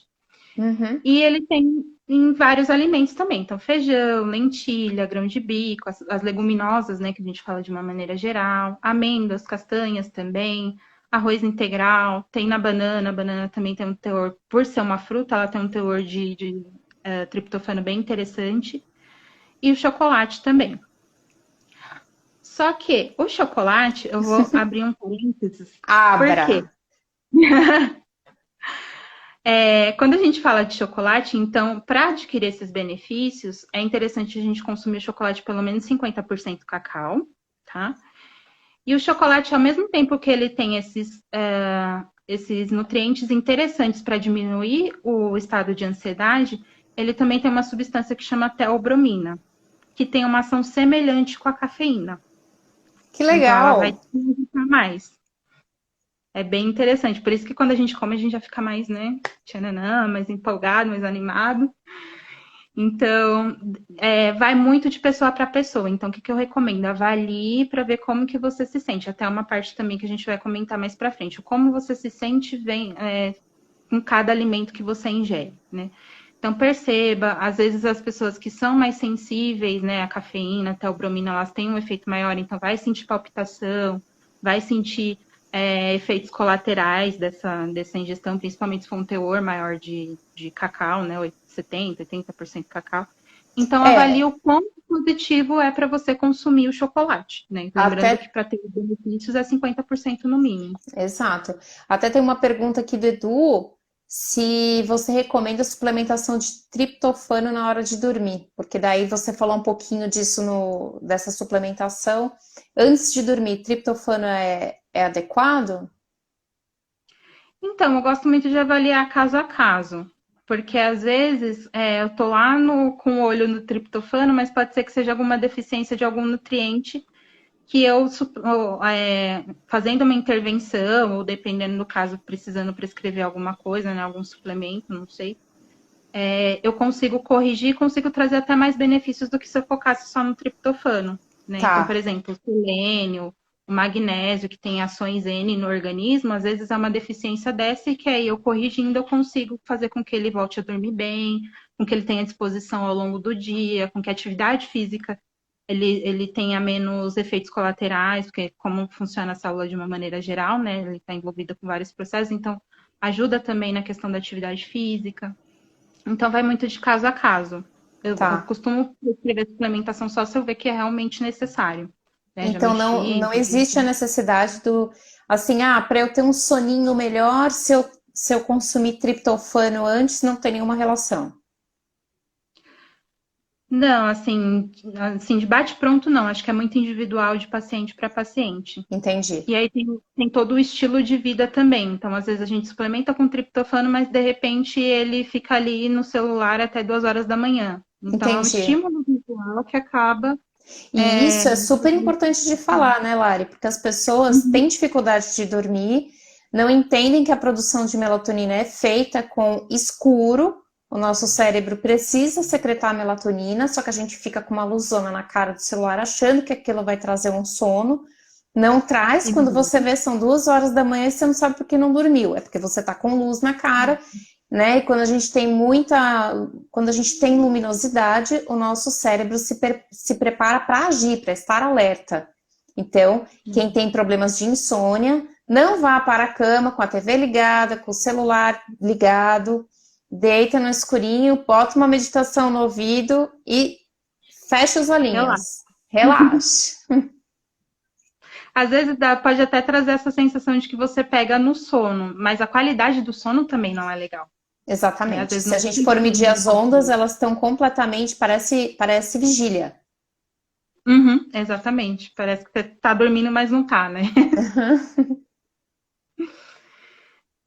Uhum. E ele tem em vários alimentos também. Então, feijão, lentilha, grão de bico, as leguminosas, né, que a gente fala de uma maneira geral, amêndoas, castanhas também, arroz integral, tem na banana. A banana também tem um teor, por ser uma fruta, ela tem um teor de triptofano bem interessante. E o chocolate também. Só que o chocolate, eu vou abrir um parênteses. Por quê? Abra. Quando a gente fala de chocolate, então, para adquirir esses benefícios, é interessante a gente consumir o chocolate pelo menos 50% cacau, tá? E o chocolate, ao mesmo tempo que ele tem esses nutrientes interessantes para diminuir o estado de ansiedade, ele também tem uma substância que chama teobromina, que tem uma ação semelhante com a cafeína. Que Então, ela vai legal. te irritar mais. É bem interessante. Por isso que quando a gente come, a gente já fica mais, né? Tchananã, mais empolgado, mais animado. Então, vai muito de pessoa para pessoa. Então, o que eu recomendo? Avalie para ver como que você se sente. Até uma parte também que a gente vai comentar mais para frente. Como você se sente vem com cada alimento que você ingere, né? Então, perceba, às vezes as pessoas que são mais sensíveis, né, à cafeína, até o bromina, elas têm um efeito maior, então vai sentir palpitação, vai sentir efeitos colaterais dessa ingestão, principalmente se for um teor maior de cacau, né, 70%, 80% cacau. Então, avalie É, o quão positivo é para você consumir o chocolate, né? Lembrando que até, para ter benefícios é 50% no mínimo. exato. Até tem uma pergunta aqui do Edu, se você recomenda suplementação de triptofano na hora de dormir, porque daí você falou um pouquinho disso dessa suplementação. Antes de dormir, triptofano é adequado? Então, eu gosto muito de avaliar caso a caso, porque às vezes eu tô lá com o olho no triptofano, mas pode ser que seja alguma deficiência de algum nutriente que fazendo uma intervenção, ou dependendo do caso, precisando prescrever alguma coisa, né, algum suplemento, não sei, eu consigo corrigir, consigo trazer até mais benefícios do que se eu focasse só no triptofano, né? Então, por Tá, exemplo, o selênio, o magnésio, que tem ações N no organismo, às vezes é uma deficiência dessa e que aí eu corrigindo eu consigo fazer com que ele volte a dormir bem, com que ele tenha disposição ao longo do dia, com que a atividade física ele tenha menos efeitos colaterais, porque como funciona a célula de uma maneira geral, né? Ele está envolvido com vários processos, então ajuda também na questão da atividade física. Então vai muito de caso a caso. Eu tá. costumo prescrever suplementação só se eu ver que é realmente necessário. Né? Já Então mexi. não existe a necessidade do assim, para eu ter um soninho melhor, se eu consumir triptofano antes, não tem nenhuma relação. Não, assim, de bate-pronto não. Acho que é muito individual de paciente para paciente. Entendi. E aí tem todo o estilo de vida também. Então, às vezes a gente suplementa com triptofano, mas de repente ele fica ali no celular até 2 horas da manhã. Então, é um Entendi. estímulo visual que acaba. E isso é super importante de falar, né, Lari? Porque as pessoas têm dificuldade de dormir, não entendem que a produção de melatonina é feita com escuro. O nosso cérebro precisa secretar melatonina, só que a gente fica com uma luzona na cara do celular achando que aquilo vai trazer um sono. Não traz, quando você vê são 2 horas da manhã e você não sabe por que não dormiu. É porque você tá com luz na cara, né? E quando a gente tem quando a gente tem luminosidade, o nosso cérebro se prepara para agir, para estar alerta. Então, quem tem problemas de insônia, não vá para a cama com a TV ligada, com o celular ligado, deita no escurinho, bota uma meditação no ouvido e fecha os Relaxa. olhinhos. Relaxe. Às vezes pode até trazer essa sensação de que você pega no sono, mas a qualidade do sono também não é legal. Né? Às Exatamente. vezes Se a não gente tem for medir dormir. as ondas, elas estão completamente, parece vigília. Uhum, exatamente. Parece que você tá dormindo, mas não tá, né?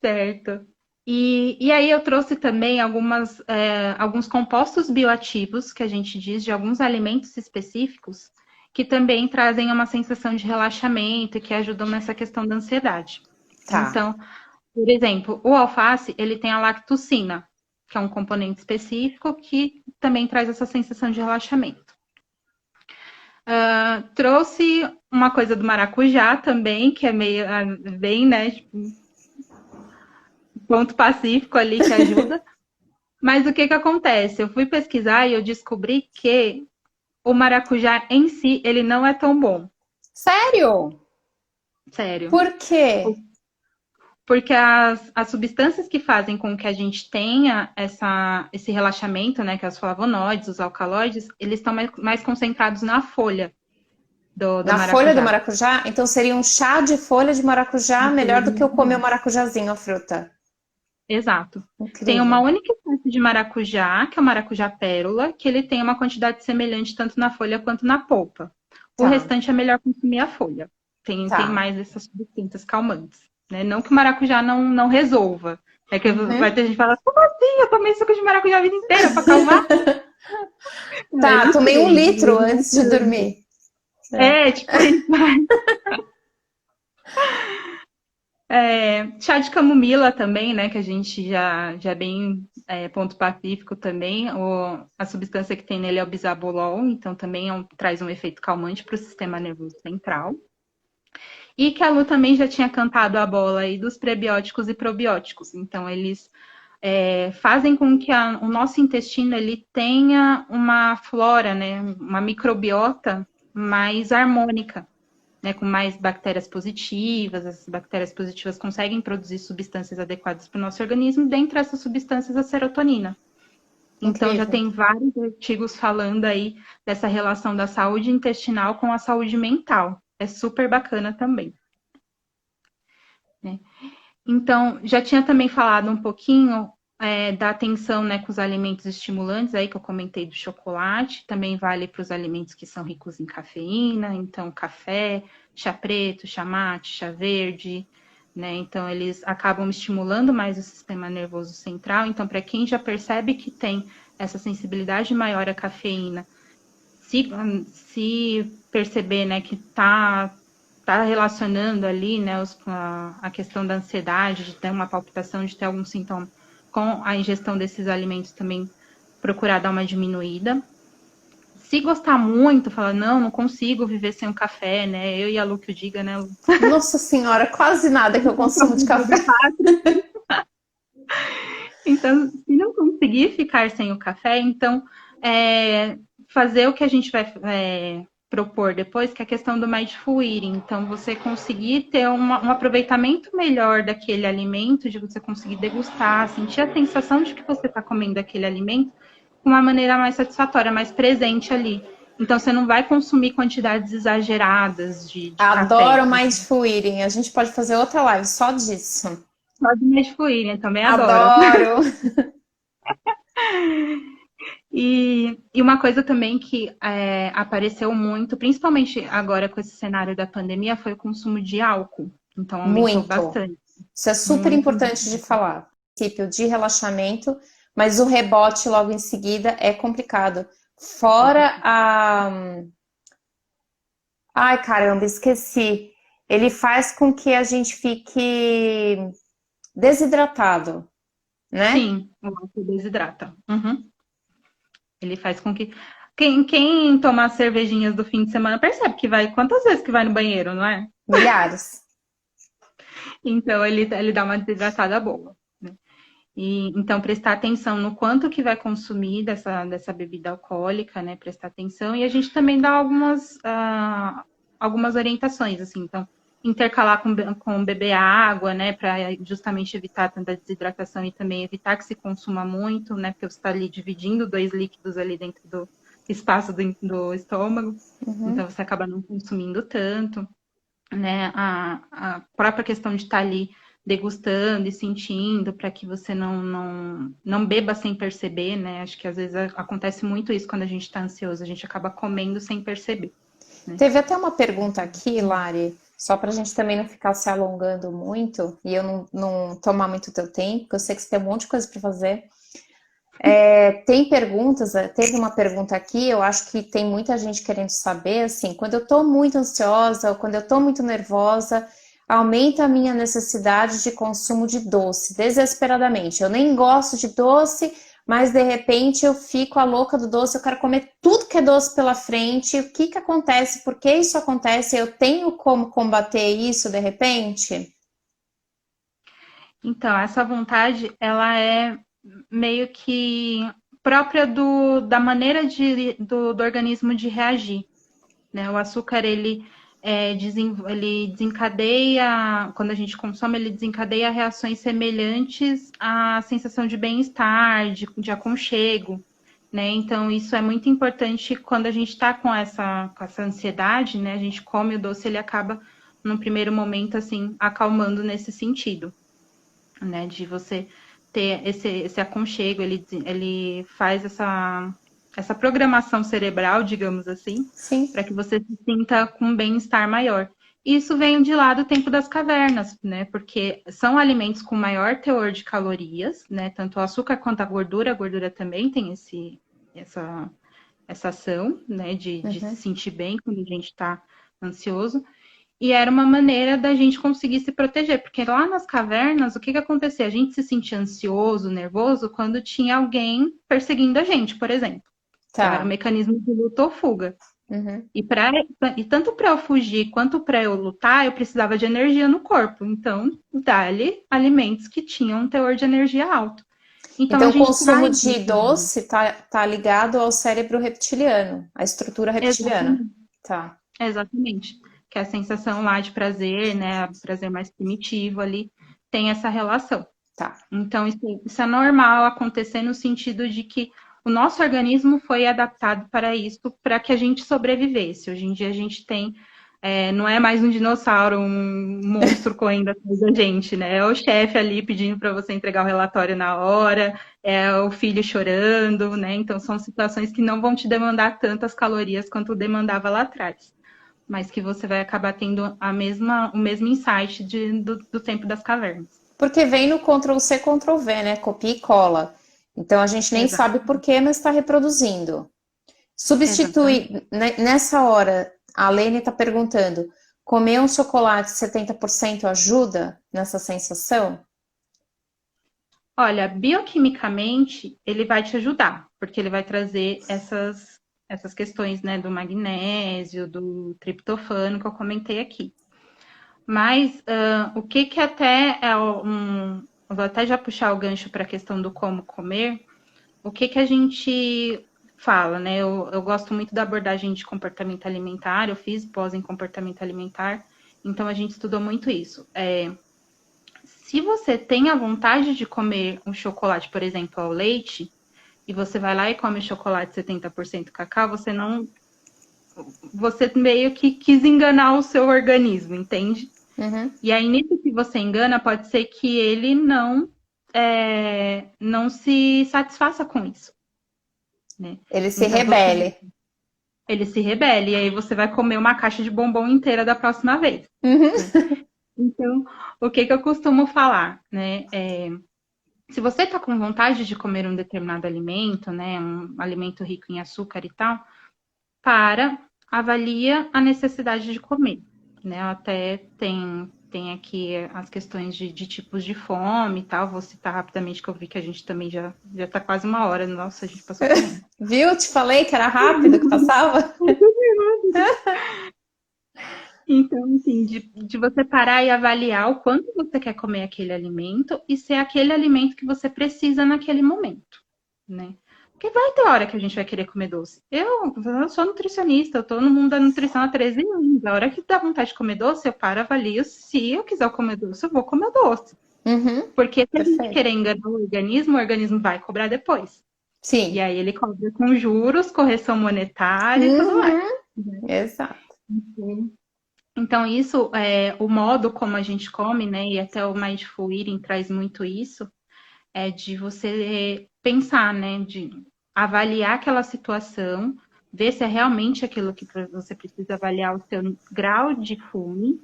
Certo. E aí eu trouxe também alguns compostos bioativos, que a gente diz, de alguns alimentos específicos, que também trazem uma sensação de relaxamento e que ajudam nessa questão da ansiedade. Tá. Então, por exemplo, o alface, ele tem a lactucina, que é um componente específico que também traz essa sensação de relaxamento. Trouxe uma coisa do maracujá também, que é meio bem, né, tipo, ponto pacífico ali que ajuda. Mas o que que acontece? Eu fui pesquisar e eu descobri que o maracujá em si, ele não é tão bom. Sério? Sério. Por quê? Porque as substâncias que fazem com que a gente tenha esse relaxamento, né, que é os flavonoides, os alcaloides, eles estão mais concentrados na folha do Na folha do maracujá. maracujá? Então seria um chá de folha de maracujá melhor do que eu comer o maracujazinho, a fruta. Exato. Tem uma Incrível. única espécie de maracujá, que é o maracujá pérola, que ele tem uma quantidade semelhante tanto na folha quanto na polpa. O Tá, restante é melhor consumir a folha. Tem tá. mais essas substâncias calmantes. Né? Não que o maracujá não resolva. É que vai Uhum. ter gente que fala, como assim? Eu tomei suco de maracujá a vida inteira para acalmar? Tá, Ele tomei um tem. litro antes de dormir. É. Tipo isso. Chá de camomila também, né? Que a gente já é bem ponto pacífico também. A substância que tem nele é o bisabolol, então também traz um efeito calmante para o sistema nervoso central. E que a Lu também já tinha cantado a bola aí dos prebióticos e probióticos. Então, eles fazem com que o nosso intestino ele tenha uma flora, né? Uma microbiota mais harmônica. Né, com mais bactérias positivas, as bactérias positivas conseguem produzir substâncias adequadas para o nosso organismo, dentre essas substâncias a serotonina. Então já Incrível. tem vários artigos falando aí dessa relação da saúde intestinal com a saúde mental. É super bacana também. Né? Então, já tinha também falado um pouquinho da atenção, né, com os alimentos estimulantes, aí que eu comentei do chocolate, também vale para os alimentos que são ricos em cafeína, então café, chá preto, chá mate, chá verde, né? Então eles acabam estimulando mais o sistema nervoso central. Então, para quem já percebe que tem essa sensibilidade maior à cafeína, se perceber, né, que tá relacionando ali, né, a questão da ansiedade, de ter uma palpitação, de ter algum sintoma com a ingestão desses alimentos também, procurar dar uma diminuída. Se gostar muito, falar, não consigo viver sem o café, né? Eu e a Lu que o diga, né? Nossa senhora, quase nada que eu consumo de café. Então, se não conseguir ficar sem o café, então fazer o que a gente vai propor depois, que é a questão do mindful eating. Então, você conseguir ter um aproveitamento melhor daquele alimento, de você conseguir degustar, sentir a sensação de que você está comendo aquele alimento de uma maneira mais satisfatória, mais presente ali. Então, você não vai consumir quantidades exageradas de café. Adoro mindful eating. A gente pode fazer outra live só disso. Só de mindful eating, também adoro. Adoro. E uma coisa também que apareceu muito, principalmente agora com esse cenário da pandemia, foi o consumo de álcool. Então, aumentou Muito. bastante. Isso é super Muito. importante de falar. Princípio de relaxamento, mas o rebote logo em seguida é complicado. Fora a. Ai, caramba, esqueci. Ele faz com que a gente fique desidratado, né? Sim, o álcool desidrata. Uhum. Ele faz com que. Quem toma cervejinhas do fim de semana percebe que vai. Quantas vezes que vai no banheiro, não é? Milhares. Então, ele dá uma desidratada boa. Né? Então, prestar atenção no quanto que vai consumir dessa bebida alcoólica, né? Prestar atenção. E a gente também dá algumas algumas orientações, assim. Então, intercalar com beber água, né, para justamente evitar tanta desidratação e também evitar que se consuma muito, né, porque você está ali dividindo dois líquidos ali dentro do espaço do estômago, então você acaba não consumindo tanto, né, a própria questão de estar ali degustando e sentindo para que você não beba sem perceber, né, acho que às vezes acontece muito isso quando a gente está ansioso, a gente acaba comendo sem perceber, né. Teve até uma pergunta aqui, Lari, só para a gente também não ficar se alongando muito e eu não tomar muito teu tempo, porque eu sei que você tem um monte de coisa para fazer. Tem perguntas, teve uma pergunta aqui, eu acho que tem muita gente querendo saber, assim, quando eu tô muito ansiosa ou quando eu tô muito nervosa, aumenta a minha necessidade de consumo de doce, desesperadamente. Eu nem gosto de doce, mas de repente eu fico a louca do doce, eu quero comer tudo que é doce pela frente. O que que acontece? Por que isso acontece? Eu tenho como combater isso de repente? Então, essa vontade, ela é meio que própria da maneira do organismo de reagir, né? O açúcar, ele desencadeia, quando a gente consome, ele desencadeia reações semelhantes à sensação de bem-estar, de aconchego, né? Então, isso é muito importante quando a gente está com essa ansiedade, né? A gente come o doce, ele acaba, num primeiro momento, assim, acalmando nesse sentido, né? De você ter esse aconchego, ele faz essa programação cerebral, digamos assim, Sim. para que você se sinta com um bem-estar maior. Isso vem de lá do tempo das cavernas, né? Porque são alimentos com maior teor de calorias, né? Tanto o açúcar quanto a gordura também tem essa, essa ação, né? De se Uhum. sentir bem quando a gente está ansioso. E era uma maneira da gente conseguir se proteger, porque lá nas cavernas, o que que acontecia? A gente se sentia ansioso, nervoso, quando tinha alguém perseguindo a gente, por exemplo. Então, era um Tá. mecanismo de luta ou fuga. Uhum. E tanto para eu fugir quanto para eu lutar, eu precisava de energia no corpo. Então, dá-lhe alimentos que tinham um teor de energia alto. Então, a Então, o gente consumo traz de isso. doce tá ligado ao cérebro reptiliano, à estrutura reptiliana. Exatamente. Tá, Exatamente. Que é a sensação lá de prazer, né? Prazer mais primitivo ali, tem essa relação. tá. Então, isso é normal acontecer no sentido de que o nosso organismo foi adaptado para isso, para que a gente sobrevivesse. Hoje em dia a gente tem, não é mais um dinossauro, um monstro correndo atrás da gente, né? É o chefe ali pedindo para você entregar o relatório na hora, é o filho chorando, né? Então, são situações que não vão te demandar tantas calorias quanto demandava lá atrás, mas que você vai acabar tendo o mesmo insight do tempo das cavernas. Porque vem no Ctrl+C, Ctrl+V, né? Copia e cola. Então a gente nem Exato, sabe por quê, mas está reproduzindo. exatamente. Substituir, nessa hora, a Lene está perguntando, comer um chocolate 70% ajuda nessa sensação? Olha, bioquimicamente, ele vai te ajudar, porque ele vai trazer essas questões, né, do magnésio, do triptofano que eu comentei aqui. Mas o que que até é eu vou até já puxar o gancho para a questão do como comer. O que que a gente fala, né? Eu gosto muito da abordagem de comportamento alimentar, eu fiz pós em comportamento alimentar, então a gente estudou muito isso. Se você tem a vontade de comer um chocolate, por exemplo, ao leite, e você vai lá e come chocolate 70% cacau, você não. Você meio que quis enganar o seu organismo, entende? Uhum. E aí, nisso que você engana, pode ser que ele não se satisfaça com isso, né? Ele se Então, você, rebele. ele se rebele, e aí você vai comer uma caixa de bombom inteira da próxima vez, Uhum. né? Então, o que que eu costumo falar, né? Se você está com vontade de comer um determinado alimento, né, um alimento rico em açúcar e tal, avalia a necessidade de comer, né? Até tem aqui as questões de tipos de fome e tal. Vou citar rapidamente que eu vi que a gente também já está quase uma hora. Nossa, a gente passou correndo. Viu? Te falei que era rápido que passava? Então, assim, de você parar e avaliar o quanto você quer comer aquele alimento e se é aquele alimento que você precisa naquele momento, né? Porque vai ter hora que a gente vai querer comer doce. Eu sou nutricionista, eu tô no mundo da nutrição há 13 anos. A hora que dá vontade de comer doce, eu paro, avalio. Se eu quiser comer doce, eu vou comer doce. Uhum, Porque se a gente perfeito. querer enganar o organismo vai cobrar depois. E Sim. aí ele cobra com juros, correção monetária e tudo mais. Uhum, exato. Então, isso é o modo como a gente come, né? E até o Mindful Eating traz muito isso, é de você pensar, né? De avaliar aquela situação, ver se é realmente aquilo que você precisa avaliar o seu grau de fome,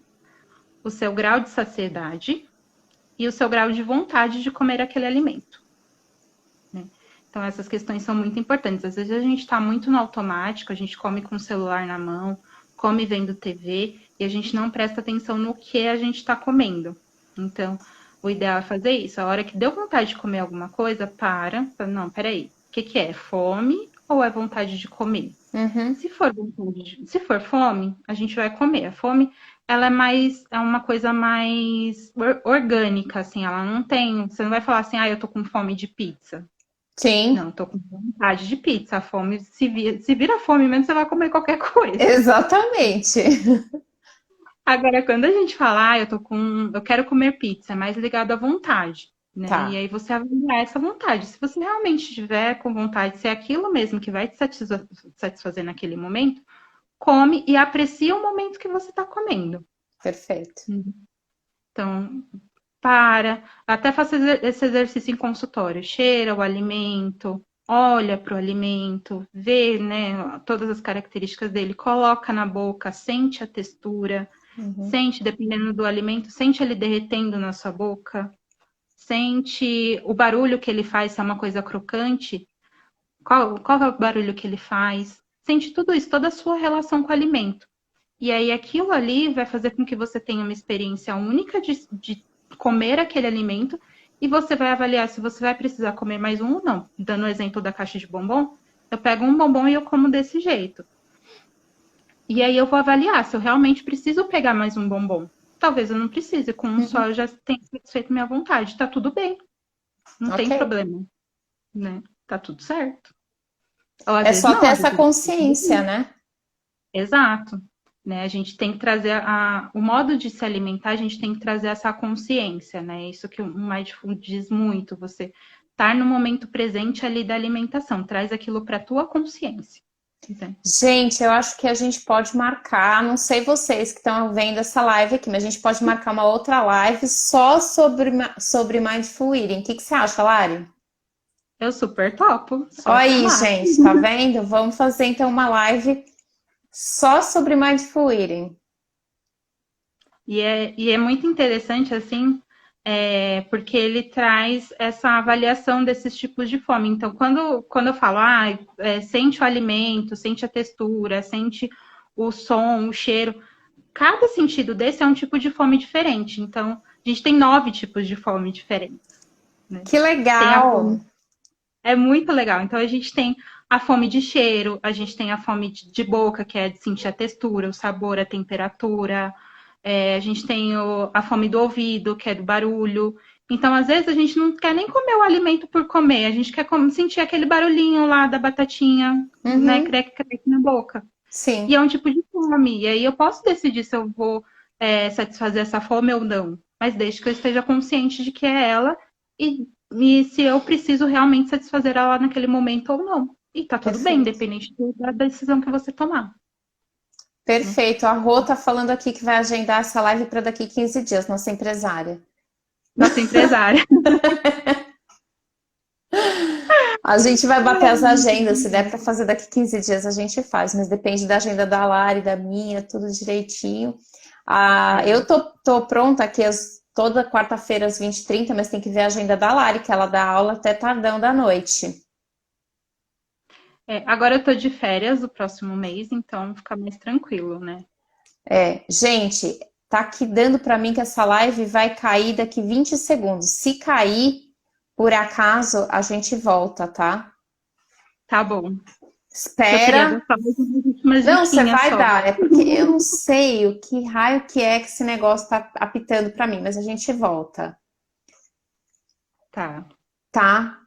o seu grau de saciedade e o seu grau de vontade de comer aquele alimento. Né? Então, essas questões são muito importantes. Às vezes a gente está muito no automático, a gente come com o celular na mão, come vendo TV e a gente não presta atenção no que a gente está comendo. Então, o ideal é fazer isso. A hora que deu vontade de comer alguma coisa, fala, não, peraí, o que é? Fome ou é vontade de comer? Uhum, Se for fome, a gente vai comer. A fome, ela é uma coisa mais orgânica, assim, ela não tem, você não vai falar assim, eu tô com fome de pizza. sim, Não, tô com vontade de pizza. A fome, se vira fome mesmo, você vai comer qualquer coisa. exatamente. Agora, quando a gente fala, eu quero comer pizza, é mais ligado à vontade, né? E Tá, aí você avaliar essa vontade. Se você realmente estiver com vontade, se é aquilo mesmo que vai te satisfazer naquele momento, come e aprecia o momento que você está comendo. perfeito. Então, até faça esse exercício em consultório, cheira o alimento, olha para o alimento, vê, né, todas as características dele, coloca na boca, sente a textura, Uhum. sente, dependendo do alimento, sente ele derretendo na sua boca, sente o barulho que ele faz, se é uma coisa crocante, qual é o barulho que ele faz, sente tudo isso, toda a sua relação com o alimento. E aí aquilo ali vai fazer com que você tenha uma experiência única de comer aquele alimento e você vai avaliar se você vai precisar comer mais um ou não. Dando o exemplo da caixa de bombom, eu pego um bombom e eu como desse jeito. E aí eu vou avaliar se eu realmente preciso pegar mais um bombom. Talvez eu não precise, com um só Uhum. eu já tenho satisfeito minha vontade. Tá tudo bem, não tem Ok. problema, né? Tá tudo certo. Ou às É vezes só não, ter às essa vezes eu consciência, né? exato. Né? A gente tem que trazer o modo de se alimentar, a gente tem que trazer essa consciência, né? Isso que o Mindful diz muito, você estar no momento presente ali da alimentação, traz aquilo para a tua consciência. Né? Gente, eu acho que a gente pode marcar, não sei vocês que estão vendo essa live aqui, mas a gente pode marcar uma outra live só sobre Mindful Eating. O que que você acha, Lari? Eu super topo, Olha só aí, chamar. gente, tá vendo? Vamos fazer então uma live só sobre Mindful Eating. E é muito interessante, assim, porque ele traz essa avaliação desses tipos de fome. Então, quando eu falo, sente o alimento, sente a textura, sente o som, o cheiro, cada sentido desse é um tipo de fome diferente. Então, a gente tem 9 tipos de fome diferentes, né? Que Tem a legal! fome, é muito legal. Então, a gente tem a fome de cheiro, a gente tem a fome de boca, que é de sentir a textura, o sabor, a temperatura. A gente tem a fome do ouvido, que é do barulho. Então, às vezes, a gente não quer nem comer o alimento por comer, a gente quer sentir aquele barulhinho lá da batatinha, né, Uhum, creque-creque na boca. E é sim, um tipo de fome. E aí eu posso decidir se eu vou satisfazer essa fome ou não. Mas desde que eu esteja consciente de que é ela e se eu preciso realmente satisfazer ela naquele momento ou não. E tá tudo bem, perfeito. independente da decisão que você tomar. Né? Perfeito. A Rô tá falando aqui que vai agendar essa live para daqui 15 dias, nossa empresária. Nossa empresária. A gente vai bater as agendas, se der para fazer daqui 15 dias a gente faz, mas depende da agenda da Lari, da minha, tudo direitinho. Ah, É. eu tô pronta aqui toda quarta-feira às 20h30, mas tem que ver a agenda da Lari, que ela dá aula até tardão da noite. Agora eu tô de férias o próximo mês, então fica mais tranquilo, né? Gente, tá aqui dando para mim que essa live vai cair daqui 20 segundos. Se cair, por acaso, a gente volta, tá? Tá bom. Que eu queria Espera. dar só mais umas últimas Não, você diquinhas vai só. dar, é porque eu não sei o que raio que é que esse negócio tá apitando para mim, mas a gente volta, Tá. tá?